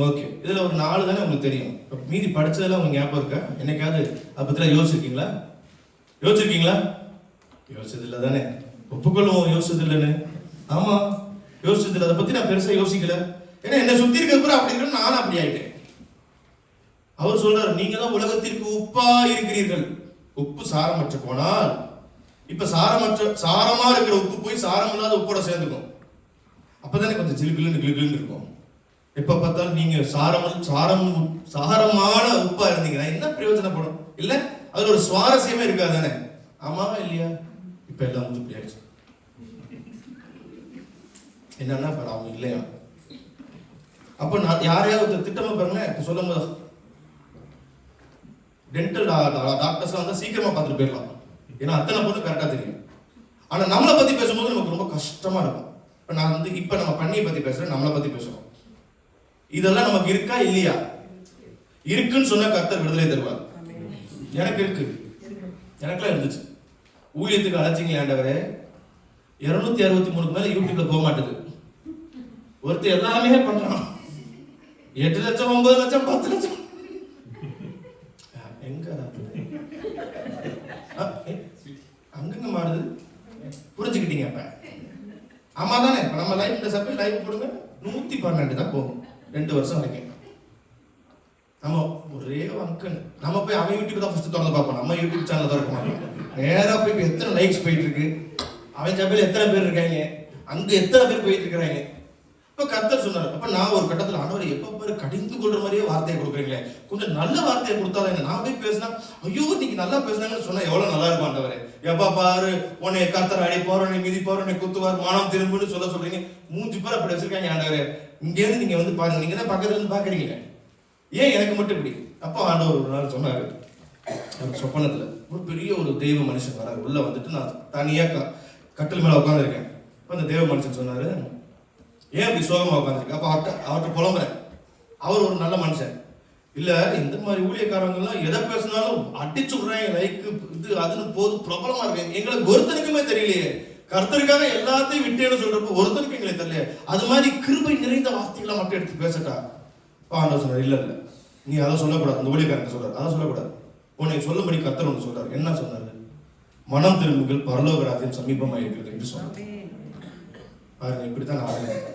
ஓகே, இதுல ஒரு 4 தானே உங்களுக்கு தெரியும். மீதி படிச்சதெல்லாம் உங்களுக்கு ஞாபகம் இருக்கா? என்னைக்காவது அதை பத்திலாம் யோசிச்சிருக்கீங்களா? யோசிச்சது இல்லை தானே? ஒப்புக்கொள்ளுவோம் யோசிச்சது இல்லைன்னு. ஆமா யோசிச்சது இல்லை. அதை பத்தி நான் பெருசா யோசிக்கல. ஏன்னா என்ன சுத்தி இருக்கிற கூட அப்படி இருக்கணும், நானும் அப்படி ஆயிட்டேன். அவர் சொல்றாரு, நீங்க தான் உலகத்திற்கு உப்பா இருக்கிறீர்கள். உப்பு சாரமற்று போனால், இப்ப சாரமா இருக்கிற உப்பு போய் சாரம் இல்லாத உப்போட சேர்ந்துக்கும். அப்பதானே கொஞ்சம் கிளுகிளுன்னு இருக்கும். எப்ப பார்த்தாலும் நீங்க சாரமான உப்பா இருந்தீங்கன்னா என்ன பிரயோஜனப்படும்? இல்ல அதுல ஒரு சுவாரஸ்யமே இருக்காது தானே? ஆமாவா இல்லையா? இப்ப எல்லாம் முடிஞ்சு போயாச்சு. என்னன்னா அவங்க இல்லையா? அப்ப நான் யாரையாவது திட்டமா பாருங்க சொல்லும் போது, டென்டல் டாக்டர்ஸ் வந்து சீக்கிரமா பார்த்துட்டு போயிடலாம், ஏன்னா அத்தனை பொண்ணு கரெக்டா தெரியும். ஆனா நம்மளை பத்தி பேசும்போது நமக்கு ரொம்ப கஷ்டமா இருக்கும். இப்ப நான் வந்து இப்ப நம்ம பண்ணியை பத்தி பேசுறேன், நம்மளை பத்தி பேசுறோம். இதெல்லாம் நமக்கு இருக்கா இல்லையா? இருக்குன்னு சொன்னா கர்த்தர் விடுதலை தருவார். எனக்கு இருக்கு, எனக்குலாம் இருந்துச்சு. ஊழியத்துக்கு அழைச்சிங்களே ஆண்டவரே, 263 மேல யூடியூப்ல போக மாட்டேது. ஒருத்தர் எல்லாமே பண்றான், 8 லட்சம் 9 லட்சம் 10 லட்சம். எங்க அங்கங்க மாறுது? புரிஞ்சுக்கிட்டீங்க? அப்ப ஆமா தானே? இப்ப நம்ம லைவ் இந்த சபை லைவ் போடுங்க, 112 தான் போகும் 2 வருஷம் வரைக்கும். நம்ம ஒரே வங்கன். நம்ம போய் அவன் யூடியூப் தான் ஃபர்ஸ்ட் திறந்து பார்ப்போம், நம்ம யூடியூப் சேனல் தான் இருக்க மாட்டோம். நேரா போய் எத்தனை லைக்ஸ் போயிட்டு இருக்கு, அவன் சபையில எத்தனை பேர் இருக்காங்க, அங்க எத்தனை பேர் போயிட்டு இருக்கிறாங்க. இப்ப கர்த்தர் சொன்னார். அப்ப நான் ஒரு கட்டத்துல, ஆண்டவரே எப்ப பாரு கடிந்து கொள்ற மாதிரியே வார்த்தையை கொடுக்குறீங்களே, கொஞ்சம் நல்ல வார்த்தையை கொடுத்தாதான் என்ன. நான் போய் பேசினா, ஐயோ நீங்க நல்லா பேசுனாங்கன்னு சொன்னா எவ்வளவு நல்லா இருக்கும் ஆண்டவரே. எப்ப பாரு உன்னை கர்த்தர் அடி போறோம், நீ மிதி போறோம், நீ குத்துவார், மானம் திரும்புன்னு சொல்றீங்க. 3 பேர் அப்படி வச்சிருக்காங்க ஆண்டவரே. இங்கேருந்து நீங்க வந்து பாருங்க, நீங்க தான் பக்கத்துல இருந்து பாக்குறீங்க, ஏன் எனக்கு மட்டும் இப்படி? அப்போ ஆண்டவர் ஒரு நாள் சொன்னாரு, அவர் சொப்பனத்துல ஒரு பெரிய ஒரு தெய்வ மனுஷன் வராரு. உள்ள வந்துட்டு நான் தனியா கட்டில் மேல உட்காந்துருக்கேன். அந்த தேவ மனுஷன் சொன்னாரு, ஏன் இப்படி சோகமா உட்காந்துருக்கு? அப்ப அவர்கிட்ட புலம்புறேன். அவர் ஒரு நல்ல மனுஷன் இல்ல, இந்த மாதிரி ஊழியக்காரங்க எல்லாம் எதை பேசினாலும் அடிச்சு விடுறாங்க, லைக்கு இது அதுன்னு போது பிரபலமா இருக்கு. எங்களுக்கு ஒருத்தனுக்குமே தெரியலையே, கர்த்தருக்காக எல்லாத்தையும் விட்டேன்னு சொல்றப்போ ஒருத்தனுக்கு எங்களுக்கு தெரியல. அது மாதிரி கிருபை நிறைந்த வார்த்தைகளை மட்டும் எடுத்து பேசட்டா? ஆண்டவர் சொன்னார், இல்ல இல்ல, நீ அதை சொல்லக்கூடாது. அந்த ஊழியக்காரன் சொல்றாரு, அதை சொல்லக்கூடாது. உன்னை சொல்லும்படி கர்த்தர் ஒன்று சொல்றாரு. என்ன சொன்னாரு? மனம் திரும்புங்கள், பரலோக ராஜ்யம் சமீபமாக இருக்கிறது என்று சொன்னார். பாருங்க, இப்படித்தான் நான்,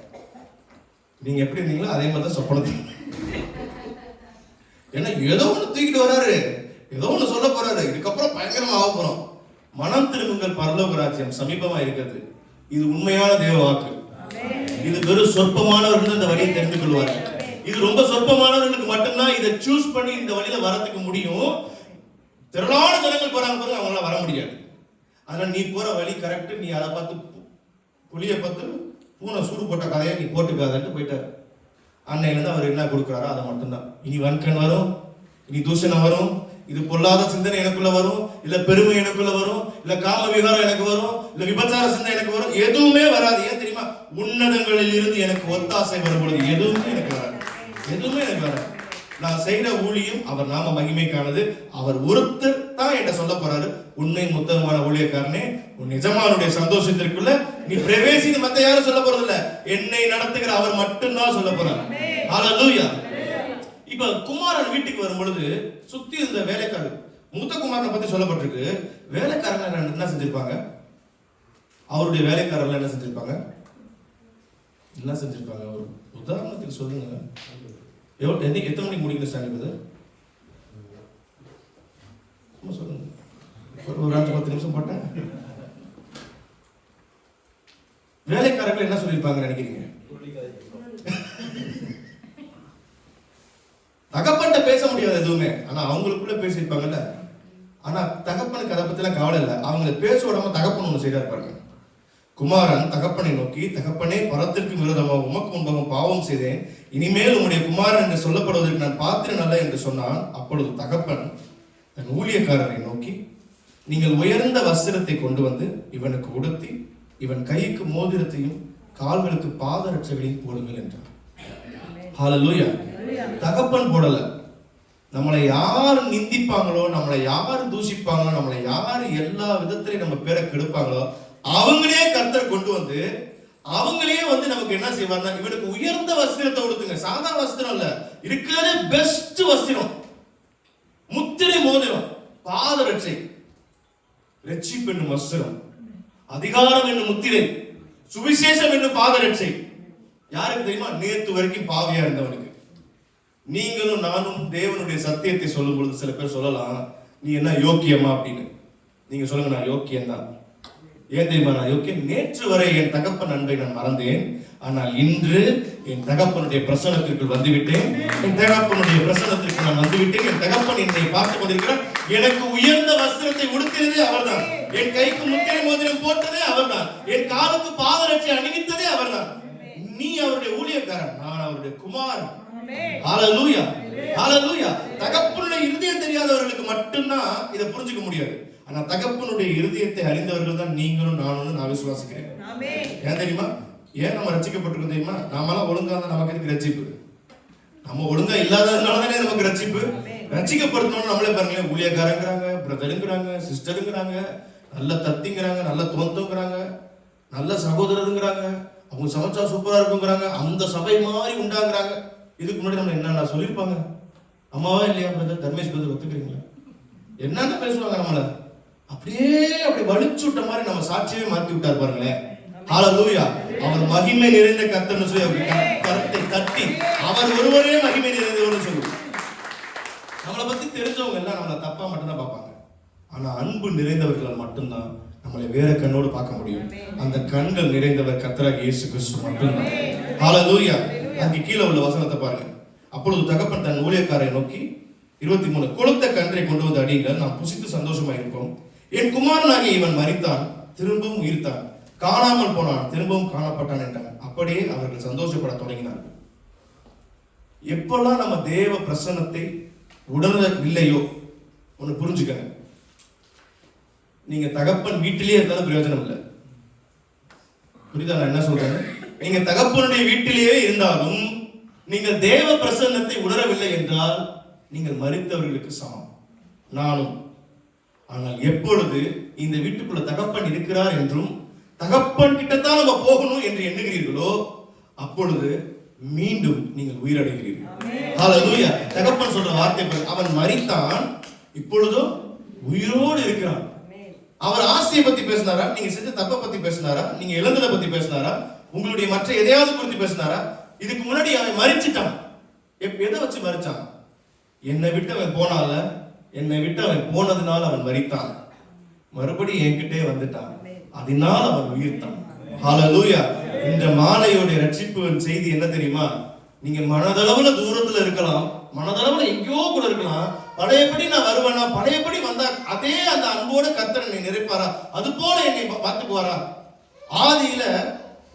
நீங்க எப்படி இருந்தீங்களோ அதே மாதிரி தான் சொப்பனத்தை. ஏன்னா ஏதோ ஒண்ணு தூக்கிட்டு வராரு, ஏதோ ஒண்ணு சொல்ல போறாரு, இதுக்கப்புறம் பயங்கரமா ஆக போறோம். மனம் திரும்புங்கள், பரலோக ராஜ்யம் சமீபமா இருக்கிறது. இது உண்மையான தேவ வாக்கு. இது வெறும் சொற்பமானவர்கள் இந்த வழியை தெரிந்து கொள்வார்கள். இது ரொம்ப சொற்பமானவர்களுக்கு மட்டும்தான் இதை சூஸ் பண்ணி இந்த வழியில வரதுக்கு முடியும். திரளான ஜனங்கள் போறாங்க பாருங்க, அவங்களால வர முடியாது. அதனால நீ போற வழி கரெக்ட். நீ அதை பார்த்து புளிய பார்த்து பூனை சூடு போட்ட கதையை நீ போட்டுக்காதன்ட்டு போயிட்டாரு. அன்னையிலிருந்து அவர் என்ன கொடுக்குறாரோ அதை மட்டும்தான். இனி வன்கண் வரும், இனி தூஷணம் வரும், இது பொல்லாத சிந்தனை எனக்குள்ள வரும், இல்ல பெருமை எனக்குள்ள வரும், இல்ல காம விகாரம் எனக்கு வரும், இல்ல விபச்சார சிந்தனை எனக்கு வரும். எதுவுமே வராது. ஏன் தெரியுமா? உன்னதங்களில் இருந்து எனக்கு ஒத்தாசை வரும்பொழுது எதுவுமே எனக்கு வராது, எதுவுமே எனக்கு வராது. நான் செய்யற ஊழியம் அவர் நாம மகிமைக்கானது. அவர் ஒருத்தர் தான் என்கிட்ட சொல்ல போறாரு, உண்மை முத்தமான ஊழியக்காரனே, உன் நிஜமானுடைய சந்தோஷத்திற்குள்ள நீ பிரவேசின்னு மத்த யாரும் சொல்ல போறது இல்ல, என்னை நடத்துகிற அவர் மட்டும்தான் சொல்ல போறாரு. ஹல்லேலூயா. இப்ப குமாரன் வீட்டுக்கு வரும் பொழுது சுத்தி இருந்த வேலைக்காரர், மூத்த குமாரனை பத்தி சொல்லப்பட்டிருக்கு. வேலைக்காரங்க என்ன செஞ்சிருப்பாங்க? அவருடைய வேலைக்காரர்கள் என்ன செஞ்சிருப்பாங்க? என்ன செஞ்சிருப்பாங்க? ஒரு உதாரணத்துக்கு சொல்லுங்க. எத்தனை மணிக்கு முடிக்கணும் ஸ்டாண்ட்? சொல்லுங்க. ஒரு 5-10 நிமிஷம் போட்டேன். வேலைக்காரர்கள் என்ன சொல்லியிருப்பாங்க நினைக்கிறீங்க? தகப்பன்ட்ட பேச முடியாது எதுவுமே, ஆனா அவங்களுக்குள்ள பேசியிருப்பாங்கல்ல. ஆனா தகப்பனுக்கு அதை பத்தி எல்லாம் கவலை இல்லை. அவங்களை பேச விடாம தகப்பன் ஒண்ணு செய்தா இருப்பாங்க. குமாரன் தகப்பனை நோக்கி, தகப்பனே, பரத்திற்கு விரோதமாக உமக்கு முன்பாக பாவம் செய்தேன், இனிமேல் உம்முடைய குமாரன் என்று சொல்லப்படுவதற்கு நான் பாத்திரம் அல்ல என்று சொன்னான். அப்பொழுது தகப்பன் தன் ஊழியக்காரரை நோக்கி, நீங்கள் உயர்ந்த வஸ்திரத்தை கொண்டு வந்து இவனுக்கு உடுத்தி இவன் கைக்கு மோதிரத்தையும் கால்களுக்கு பாதரட்சைகளையும் போடுங்கள் என்றார். ஹல்லேலூயா. தகப்பன் போடல. நம்மளை யார் நிந்திப்பாங்களோ, நம்மளை யார் தூஷிப்பாங்களோ, நம்மளை யார் எல்லா விதத்திலையும் நம்ம பேரை கெடுப்பாங்களோ அவங்களே கர்த்தர் கொண்டு வந்து அவங்களே வந்து நமக்கு என்ன செய்வார்னா, இவனுக்கு உயர்ந்த வஸ்திரத்தை கொடுத்துங்க. சாதாரண வஸ்திரம் இல்ல, இருக்கிற பெஸ்ட் வஸ்திரம், முத்திரை மோதிரம், பாதரட்சை, ரட்சிப்பு என்னும் வஸ்திரம், அதிகாரம் என்னும் முத்திரை, சுவிசேஷம் என்னும் பாதரட்சை. யாருக்கு தெரியுமா? நேத்து வரைக்கும் பாவியா இருந்தவனுக்கு. நீங்களும் நானும் தேவனுடைய சத்தியத்தை சொல்லும் பொழுது சில பேர் சொல்லலாம், நீ என்ன யோக்கியமா அப்படின்னு. நீங்க சொல்லுங்க, நான் யோக்கியம் தான். ஏன் தெரியுமா நான் யோக்கியம்? நேற்று வரை என் தகப்பன் அன்பை நான் மறந்தேன், ஆனால் இன்று என் தகப்பனுடைய பிரசனத்திற்குள் வந்துவிட்டேன். என் தகப்பனுடைய பிரசனத்திற்கு நான் வந்துவிட்டேன். என் தகப்பன் என்னை பார்த்துக் கொண்டிருக்கிறார். எனக்கு உயர்ந்த வஸ்திரத்தை உடுத்தினதே அவர்தான், என் கைக்கு முத்திரை மோதிரம் போட்டதே அவர்தான், என் காலுக்கு பாதரட்சை அணிவித்ததே அவர்தான். நீ அவருடைய ஊழியக்காரன், நான் அவருடைய குமாரன். ஹல்லேலூயா, ஹல்லேலூயா. தகப்பனுடைய இருதயம் தெரியாதவர்களுக்கு மட்டும்தான் இதை புரிஞ்சுக்க முடியாது. ஆனா தகப்பனுடைய இருதயத்தை அறிந்தவர்கள் தான் நீங்களும் நானும் நான் விசுவாசிக்கிறேன். ஏன் தெரியுமா? ஏன் நம்ம ரட்சிக்கப்பட்டிருக்கோம் தெரியுமா? நாமெல்லாம் ஒழுங்கா தான் நமக்கு இருக்கு ரட்சிப்பு. நம்ம ஒழுங்கா இல்லாததுனாலதானே நமக்கு ரட்சிப்பு. ரட்சிக்கப்படுத்தணும்னு நம்மளே பாருங்களேன், ஊழியக்காரங்கிறாங்க, பிரதருங்கிறாங்க, சிஸ்டருங்கிறாங்க, நல்ல தத்திங்கிறாங்க, நல்ல தோந்தோங்கிறாங்க, நல்ல சகோதரருங்கிறாங்க, அவங்க சமைச்சா சூப்பரா இருக்குங்கிறாங்க, அந்த சபை மாதிரி உண்டாங்கிறாங்க. இதுக்கு முன்னாடி நம்ம என்னென்ன சொல்லியிருப்பாங்க? அம்மாவா இல்லையா பிரதர், தர்மேஷ் பிரதர் ஒத்துக்கிறீங்களா? என்னென்ன பேசுவாங்க நம்மள, அப்படியே அப்படி வலிச்சு விட்ட மாதிரி நம்ம சாட்சியே மாத்தி விட்டார் பாருங்களேன். ஹல்லேலூயா. அவர் மகிமை நிறைந்த கர்த்தர்னு சொல்லி அவர் கரத்தை தட்டி அவர் ஒருவரே மகிமை நிறைந்தவர்னு சொல்லுவாங்க. நம்மளை பத்தி தெரிஞ்சவங்க எல்லாம் நம்மளை தப்பா மட்டும்தான் பார்ப்பாங்க. ஆனா அன்பு நிறைந்தவர்களால் மட்டும்தான் நம்மளை வேற கண்ணோடு பார்க்க முடியும். அந்த கண்கள் நிறைந்தவர் கர்த்தராகிய இயேசு கிறிஸ்து மட்டும்தான். ஹல்லேலூயா. அங்கே கீழே உள்ள வசனத்தை பாருங்க. அப்பொழுது தகப்பன் தன் ஊழியக்காரை நோக்கி 23, கொழுத்த கன்றை கொண்டு வந்து அடியுங்கள், நாம் புசித்து சந்தோஷமா இருப்போம். என் குமாரனாகிய இவன் மரித்தான், திரும்பவும் உயிர்த்தான், காணாமல் போனான், திரும்பவும் காணப்பட்டான் என்றாங்க. அப்படியே அவர்கள் சந்தோஷப்பட தொடங்கினார்கள். எப்பெல்லாம் நம்ம தேவ பிரசன்னத்தை உணரவில்லையோ ஒண்ணு புரிஞ்சுக்கங்க, நீங்க தகப்பன் வீட்டிலேயே இருந்தாலும் பிரயோஜனம் இல்லை. புரியுதா நான் என்ன சொல்றேன்? நீங்க தகப்பனுடைய வீட்டிலேயே இருந்தாலும் நீங்கள் தேவ பிரசன்னத்தை உணரவில்லை என்றால் நீங்கள் மரித்தவர்களுக்கு சமம், நானும். ஆனால் எப்பொழுது இந்த வீட்டுக்குள்ள தகப்பன் இருக்கிறார் என்றும் தகப்பன் கிட்டத்தான் நம்ம போகணும் என்று எண்ணுகிறீர்களோ அப்பொழுது மீண்டும் நீங்கள் உயிரடைகிறீர்கள். ஹல்லேலூயா. தகப்பன் சொல்ற வார்த்தை, அவன் மரித்தான், இப்பொழுதும் உயிரோடு இருக்கிறான். அவர் ஆசையை பத்தி பேசினாரா? நீங்க செஞ்ச தப்பை பத்தி பேசினாரா? நீங்க இழந்ததை பத்தி பேசினாரா? உங்களுடைய மற்ற எதையாவது குறித்து பேசினாரா? இதுக்கு முன்னாடி அவன் மரிச்சிட்டான். எதை வச்சு மரிச்சான்? என்னை விட்டு அவன் போனால, என்னை விட்டு அவன் போனதுனால அவன் மரித்தான். மறுபடியும் என்கிட்டே வந்துட்டான், அதனால் அவன் உயிர்த்தான். ஹல்லேலூயா. இந்த மாலையோட ரட்சிப்பு செய்தி என்ன தெரியுமா? நீங்க மனதளவுல தூரத்துல இருக்கலாம், மனதளவுல எங்கேயோ கூட இருக்கலாம். பழையபடி நான் வருவேனா? பழையபடி வந்தா அதே அந்த அன்போட கர்த்தர் என்னை நிறைப்பாரா? அது போல என்னை பார்த்துக்குவாரா? ஆதியில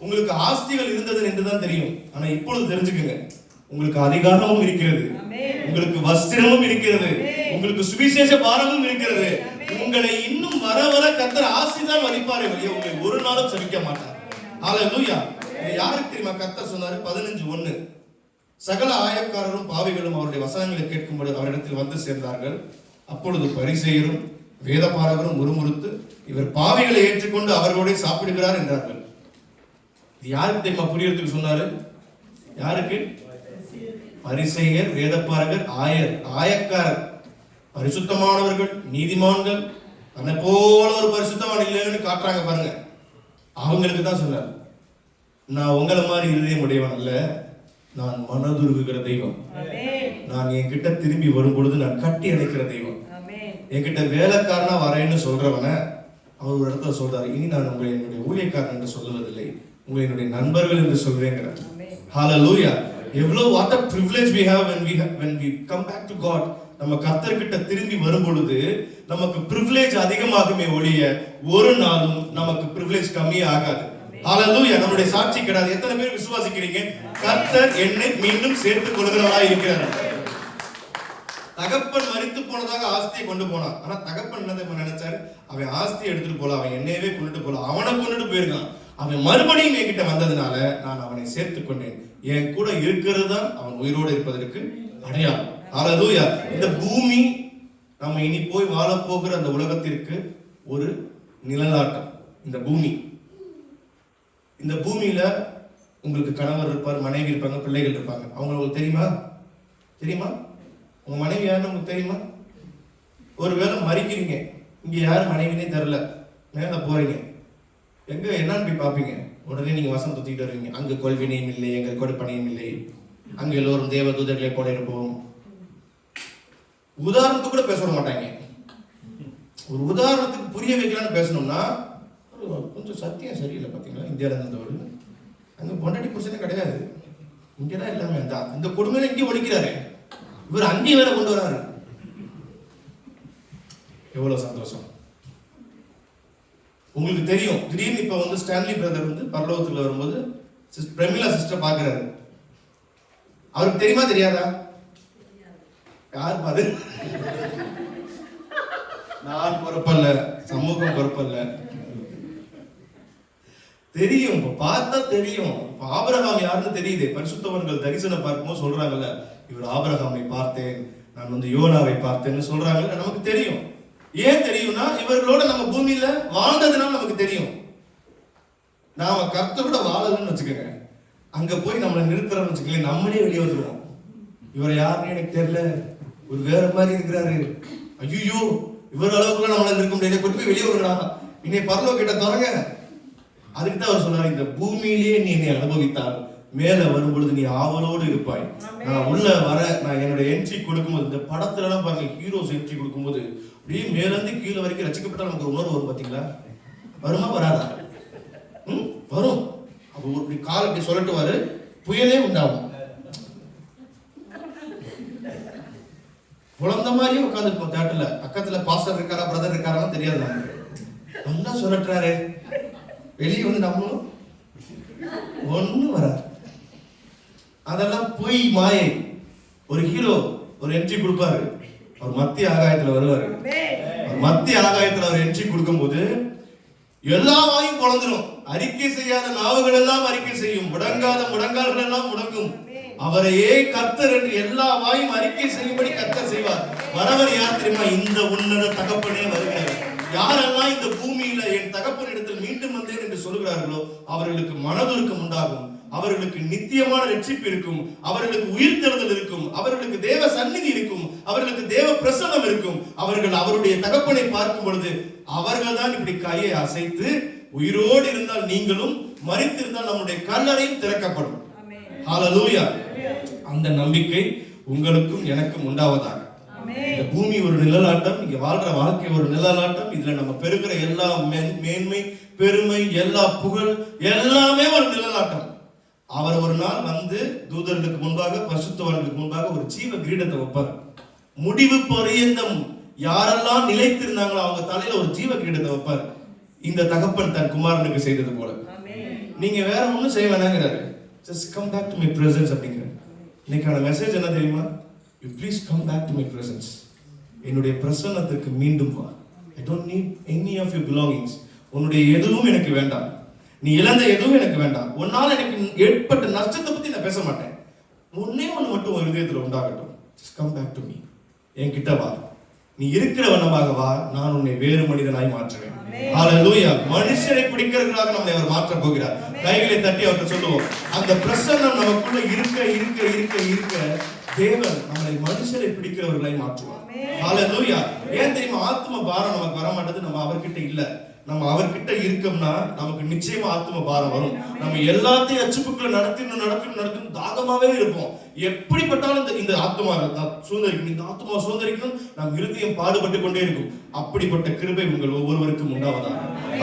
உங்களுக்கு ஆஸ்திகள் இருந்தது என்றுதான் தெரியும். ஆனா இப்பொழுது தெரிஞ்சுக்குங்க, உங்களுக்கு அதிகாரமும் இருக்கிறது, உங்களுக்கு வஸ்திரமும் இருக்கிறது, உங்களுக்கு சுவிசேஷ பாரமும் இருக்கிறது. உங்களை இன்னும் வர வர கர்த்தர் ஆசீர்வாதம் வலிப்பாரே வழிய உங்களை ஒரு நாளும் சபிக்க மாட்டார். ஹல்லேலூயா. யாருக்கு தெரியுமா கர்த்தர் சொன்னாரு? 15:1, சகல ஆயக்காரரும் பாவிகளும் அவருடைய வசனங்களை கேட்கும்போது அவரிடத்தில் வந்து சேர்ந்தார்கள். அப்பொழுது பரிசேயரும் வேதபாரகரும் முறுமுறுத்து, இவர் பாவிகளை ஏற்றுக்கொண்டு அவர்களோட சாப்பிடுகிறார் என்றார்கள். இது யாருக்கு தெரியுமா புரியறதுக்கு சொன்னாரு? யாருக்கு? பரிசேயர், வேதபாரகர், ஆயக்காரர், பரிசுத்தமானவர்கள், நீதிமான்கள், தன்னை போல ஒரு பரிசுத்தவான் இல்லைன்னு காட்டுறாங்க பாருங்க, அவங்களுக்கு தான் சொன்னார். நான் உங்களை மாதிரி இருதயம் உடையவன் அல்ல, நான் மனதுருகுகிற தெய்வம். நான் என்கிட்ட திரும்பி வரும் பொழுது நான் கட்டி அணைக்கிற தெய்வம். என்கிட்ட வேலைக்காரனா வரேன்னு சொல்றவன அவர் ஒரு இடத்துல சொல்றாரு, இனி நான் உங்களை என்னுடைய ஊழியக்காரன் என்று சொல்லுவதில்லை, உங்களை என்னுடைய நண்பர்கள் என்று சொல்வேங்கிறார். ஹல்லேலூயா. எவ்வளவு what a privilege we have when we come back to God. நம்ம கர்த்தர்கிட்ட திரும்பி வரும் பொழுது நமக்கு பிரிவிலேஜ் அதிகமாகுமே ஒழிய ஒரு நாளும் நமக்கு பிரிவிலேஜ் கம்மியே ஆகாது. ஹல்லேலூயா. நம்முடைய சாட்சி கிடையாது. எத்தனை பேர் விசுவாசிக்கிறீங்க கர்த்தர் என்னை மீண்டும் சேர்த்துக் கொள்கிறவராய் இருக்கிறார்? தகப்பன் மரித்து போனதாக ஆஸ்தியை கொண்டு போனான். ஆனா தகப்பன் என்ன நினைச்சாரு? அவன் ஆஸ்தியை எடுத்துட்டு போல, அவன் என்னையவே கொண்டுட்டு போல, அவனை கொண்டுட்டு போயிருக்கான். அவன் மறுபடியும் என்கிட்ட வந்ததுனால நான் அவனை சேர்த்துக் கொண்டேன். என் கூட இருக்கிறது தான் அவன் உயிரோடு இருப்பதற்கு அடையாளம். ஹல்லேலூயா. இந்த பூமி நம்ம இனி போய் வாழ போகிற அந்த உலகத்திற்கு ஒரு நிழலாட்டம். இந்த பூமியில உங்களுக்கு கணவர் இருப்பார், மனைவி இருப்பாங்க, பிள்ளைகள் இருப்பாங்க. அவங்களுக்கு தெரியுமா? உங்க மனைவி யாருன்னு உங்களுக்கு தெரியுமா? ஒருவேளை மறிக்கிறீங்க, இங்க யாரும் மனைவினே தெரியல, மேல போறீங்க, எங்க என்னன்னு போய் பார்ப்பீங்க? உடனே நீங்க வசனம் தூக்கிட்டு வருவீங்க, அங்கு கொள்வினையும் இல்லை, எங்க கொடுப்பனையும் இல்லை, அங்க எல்லோரும் தேவ தூதர்களை போல இருப்போம். உதாரணத்துக்கு கூட பேச விட மாட்டாங்க. ஒரு உதாரணத்துக்கு புரிய வைக்கலான்னு பேசணும்னா கொஞ்சம் சத்தியம் சரியில்லை. பாத்தீங்களா, இந்தியாவில இருந்தவர் அங்க பொண்டாட்டி புருஷனே கிடையாது, இங்கதான் எல்லாமே தான். இந்த கொடுமையில இங்கே ஒழிக்கிறாரு, இவர் அங்கே வேற கொண்டு வராரு. எவ்வளவு சந்தோஷம். உங்களுக்கு தெரியும், திடீர்னு இப்ப வந்து ஸ்டான்லி பிரதர் பரலோகத்துல வரும்போது பிரமிளா சிஸ்டர் பாக்குறாரு. அவருக்கு தெரியுமா தெரியாதா? யார் பாது? நான் பொறுப்பல்ல, சமூகம் பொறுப்பல்ல. தெரியும், பார்த்தா தெரியும். ஆபிரகாம் யாருன்னு தெரியுது. பரிசுத்தவன்கள் தரிசனம் பார்க்கும்போது சொல்றாங்கல்ல, இவர் ஆபிரகாமை பார்த்தேன், நான் வந்து யோனாவை பார்த்தேன்னு சொல்றாங்கல்ல, நமக்கு தெரியும். ஏன் தெரியும்னா இவர்களோட நம்ம பூமியில வாழ்ந்ததுனால நமக்கு தெரியும். நாம கர்த்தரோட வாழலன்னு வச்சுக்கோங்க, அங்க போய் நம்மளை நிறுத்துறோம்னு வச்சுக்கல, நம்மளே வெளியே வந்துருவோம். இவரை யாருன்னு எனக்கு தெரியல, ஒரு வேற மாதிரி இருக்கிறாரு, ஐயோ இவர் அளவுக்குள்ள நம்மளால இருக்க முடியாது, கொண்டு போய் வெளியே வருடா, இன்னை பரலோக கிட்ட தொடங்க. அதுக்கு தான் அவர் சொன்னார், இந்த பூமியிலேயே நீ என்னை அனுபவித்தால் மேல வரும்பொழுது நீ ஆவலோடு இருப்பாய். நான் உள்ள வர, நான் என்னோட என்ட்ரி கொடுக்கும்போது, இந்த படத்துல எல்லாம் பாருங்க, ஹீரோஸ் என்ட்ரி கொடுக்கும்போது அப்படியே மேல இருந்து கீழே வரைக்கும் ரசிக்கப்பட்ட நமக்கு ஒரு உணர்வு வரும். பாத்தீங்களா? வருமா வராதா? வரும். அப்ப ஒரு கால் அப்படி சொல்லட்டுவாரு, புயலே உண்டாகும். குழந்தை மாதிரியே உட்காந்துருப்போம் தேட்டர்ல. பக்கத்துல பாஸ்டர் இருக்காரா, பிரதர் இருக்காரா தெரியாது. நல்லா சொல்லட்டுறாரு, வெளியே வந்து நம்மளும் ஒண்ணும் வராது. அதெல்லாம் பொய், மாயை. ஒரு ஹீரோ ஒரு என்ட்ரி கொடுப்பாரு, அவர் மத்திய ஆகாயத்துல வருவாரு. மத்திய ஆகாயத்துல அவர் என்ட்ரி கொடுக்கும்போது எல்லா வாயும் பொழந்துரும். அறிக்கை செய்யாத நாவுகள் எல்லாம் அறிக்கை செய்யும், முடங்காத முடங்கால்கள் எல்லாம் முடங்கும். அவரையே கர்த்தர் என்று எல்லா வாயும் அறிக்கை செய்யும்படி கர்த்தர் செய்வார். வரவர் யார் தெரியுமா? இந்த உன்னத தகப்பனே வருகிறார். யாரெல்லாம் இந்த பூமியில என் தகப்பனிடத்தில் மீண்டும் வந்தேன் என்று சொல்கிறார்களோ அவர்களுக்கு மனதுருக்கம் உண்டாகும், அவர்களுக்கு நித்தியமான ரட்சிப்பு இருக்கும், அவர்களுக்கு உயிர்த்தெழுதல் இருக்கும், அவர்களுக்கு தேவ சந்நிதி இருக்கும், அவர்களுக்கு தேவ பிரசன்னம் இருக்கும். அவர்கள் அவருடைய தகப்பனை பார்க்கும் பொழுது அவர்கள் தான் இப்படி கையை அசைத்து, உயிரோடு இருந்தால் நீங்களும், மரித்திருந்தால் நம்முடைய கல்லறையும் திறக்கப்படும். ஹல்லேலூயா. அந்த நம்பிக்கை உங்களுக்கும் எனக்கும் உண்டாவதாக. இந்த பூமி ஒரு நிழலாட்டம், இங்க வாழ்ற வாழ்க்கை ஒரு நிழலாட்டம். இதுல நம்ம பெறுகிற எல்லா மேன்மை, பெருமை, எல்லா புகழ் எல்லாமே ஒரு நிழலாட்டம். அவர் ஒரு நாள் வந்து தூதர்களுக்கு முன்பாக, பரிசுத்தவான்களுக்கு முன்பாக ஒரு ஜீவ கிரீடத்தை வைப்பார். முடிவு பரியந்தம் யாரெல்லாம் நிலைத்திருந்தாங்களோ அவங்க தலையில ஒரு ஜீவ கிரீடத்தை வைப்பார். இந்த தகப்பன் தன் குமாரனுக்கு செய்தது போல நீங்க வேற ஒண்ணும் செய்ய வேணாங்கிறாரு. Just come back to my presence அப்படிங்கிறார். இன்னைக்கான மெசேஜ் என்ன தெரியுமா? You please come back to my presence. என்னுடைய பிரசன்னத்துக்கு மீண்டும் வா. I don't need any of your belongings. உன்னுடைய எதுவும் எனக்கு வேண்டாம், நீ இழந்த எதுவும் எனக்கு வேண்டாம். உன்னால எனக்கு ஏற்பட்ட நஷ்டத்தை பத்தி நான் பேச மாட்டேன். ஒண்ணே ஒண்ணு மட்டும் ஒரு இதயத்துல உண்டாகட்டும். Just come back to me. என்கிட்ட வா, நீ இருக்கிற வண்ணமாக வா, நான் உன்னை வேறு மனிதனாய் மாற்றுவேன். ஹல்லேலூயா. மனுஷரை பிடிக்கிறவர்களாக நம்மை அவர் மாற்ற போகிறார். கைகளை தட்டி அவருக்கு சொல்லுவோம், அந்த பிரசன்னம் நமக்குள்ள இருக்க இருக்க இருக்க இருக்க தேவன் நம்மை மனுஷரை பிடிக்கிறவர்களை மாற்றுவார். ஹல்லேலூயா. ஏன் தெரியுமா? ஆத்ம பாரம் நமக்கு வர மாட்டது, நம்ம அவர்கிட்ட இல்ல. நம்ம அவர்கிட்ட இருக்கோம்னா நமக்கு நிச்சயமா ஆத்ம பாரம் வரும். நம்ம எல்லாத்தையும் அச்சுப்புக்களை நடத்தணும் தாகமாவே இருப்போம். எப்படிப்பட்டாலும் இந்த ஆத்மா சுதந்திரிக்கணும், இந்த ஆத்மா சுதந்திரிக்கணும், நம் இருதயம் பாடுபட்டு கொண்டே இருக்கும். அப்படிப்பட்ட கிருபை உங்கள் ஒவ்வொருவருக்கும் உண்டாவதா.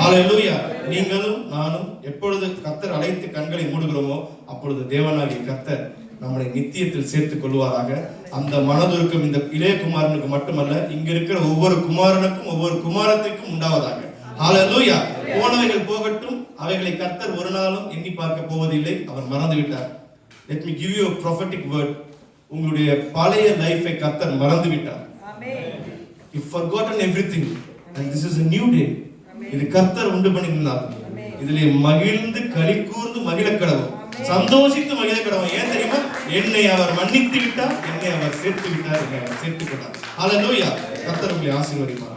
ஹல்லேலூயா. நீங்களும் நானும் எப்பொழுது கர்த்தர் அழைத்து கண்களை மூடுகிறோமோ அப்பொழுது தேவனாகிய கர்த்தர் நம்மளை நித்தியத்தில் சேர்த்துக் கொள்வாராக. அந்த மனதுருக்கம் இந்த இளைய குமாரனுக்கு மட்டுமல்ல, இங்க இருக்கிற ஒவ்வொரு குமாரனுக்கும் ஒவ்வொரு குமாரத்திற்கும் உண்டாவதாக. ஹல்லேலூயா. போனவைகள் போகட்டும், அவைகளை கர்த்தர் ஒரு நாளும் எண்ணி பார்க்க போவதில்லை, அவர் மறந்து விட்டார். Let me give you a prophetic word. உங்களுடைய பழைய லைஃபை கர்த்தர் மறந்து விட்டார். He forgotten everything and this is a new day. இது கர்த்தர் உண்டு பண்ணினார். இதிலே மகிழ்ந்து களி கூர்ந்து மகிழ கடவும், சந்தோஷித்து மகிழ கடவும். ஏன் தெரியுமா? என்னை அவர் மன்னித்து விட்டார், என்னை அவர் சேர்த்து விட்டார், என்னை அவர் சேர்த்துக் கொண்டார். ஹல்லேலூயா. கர்த்தர் உங்களை ஆசீர்வதிப்பார்.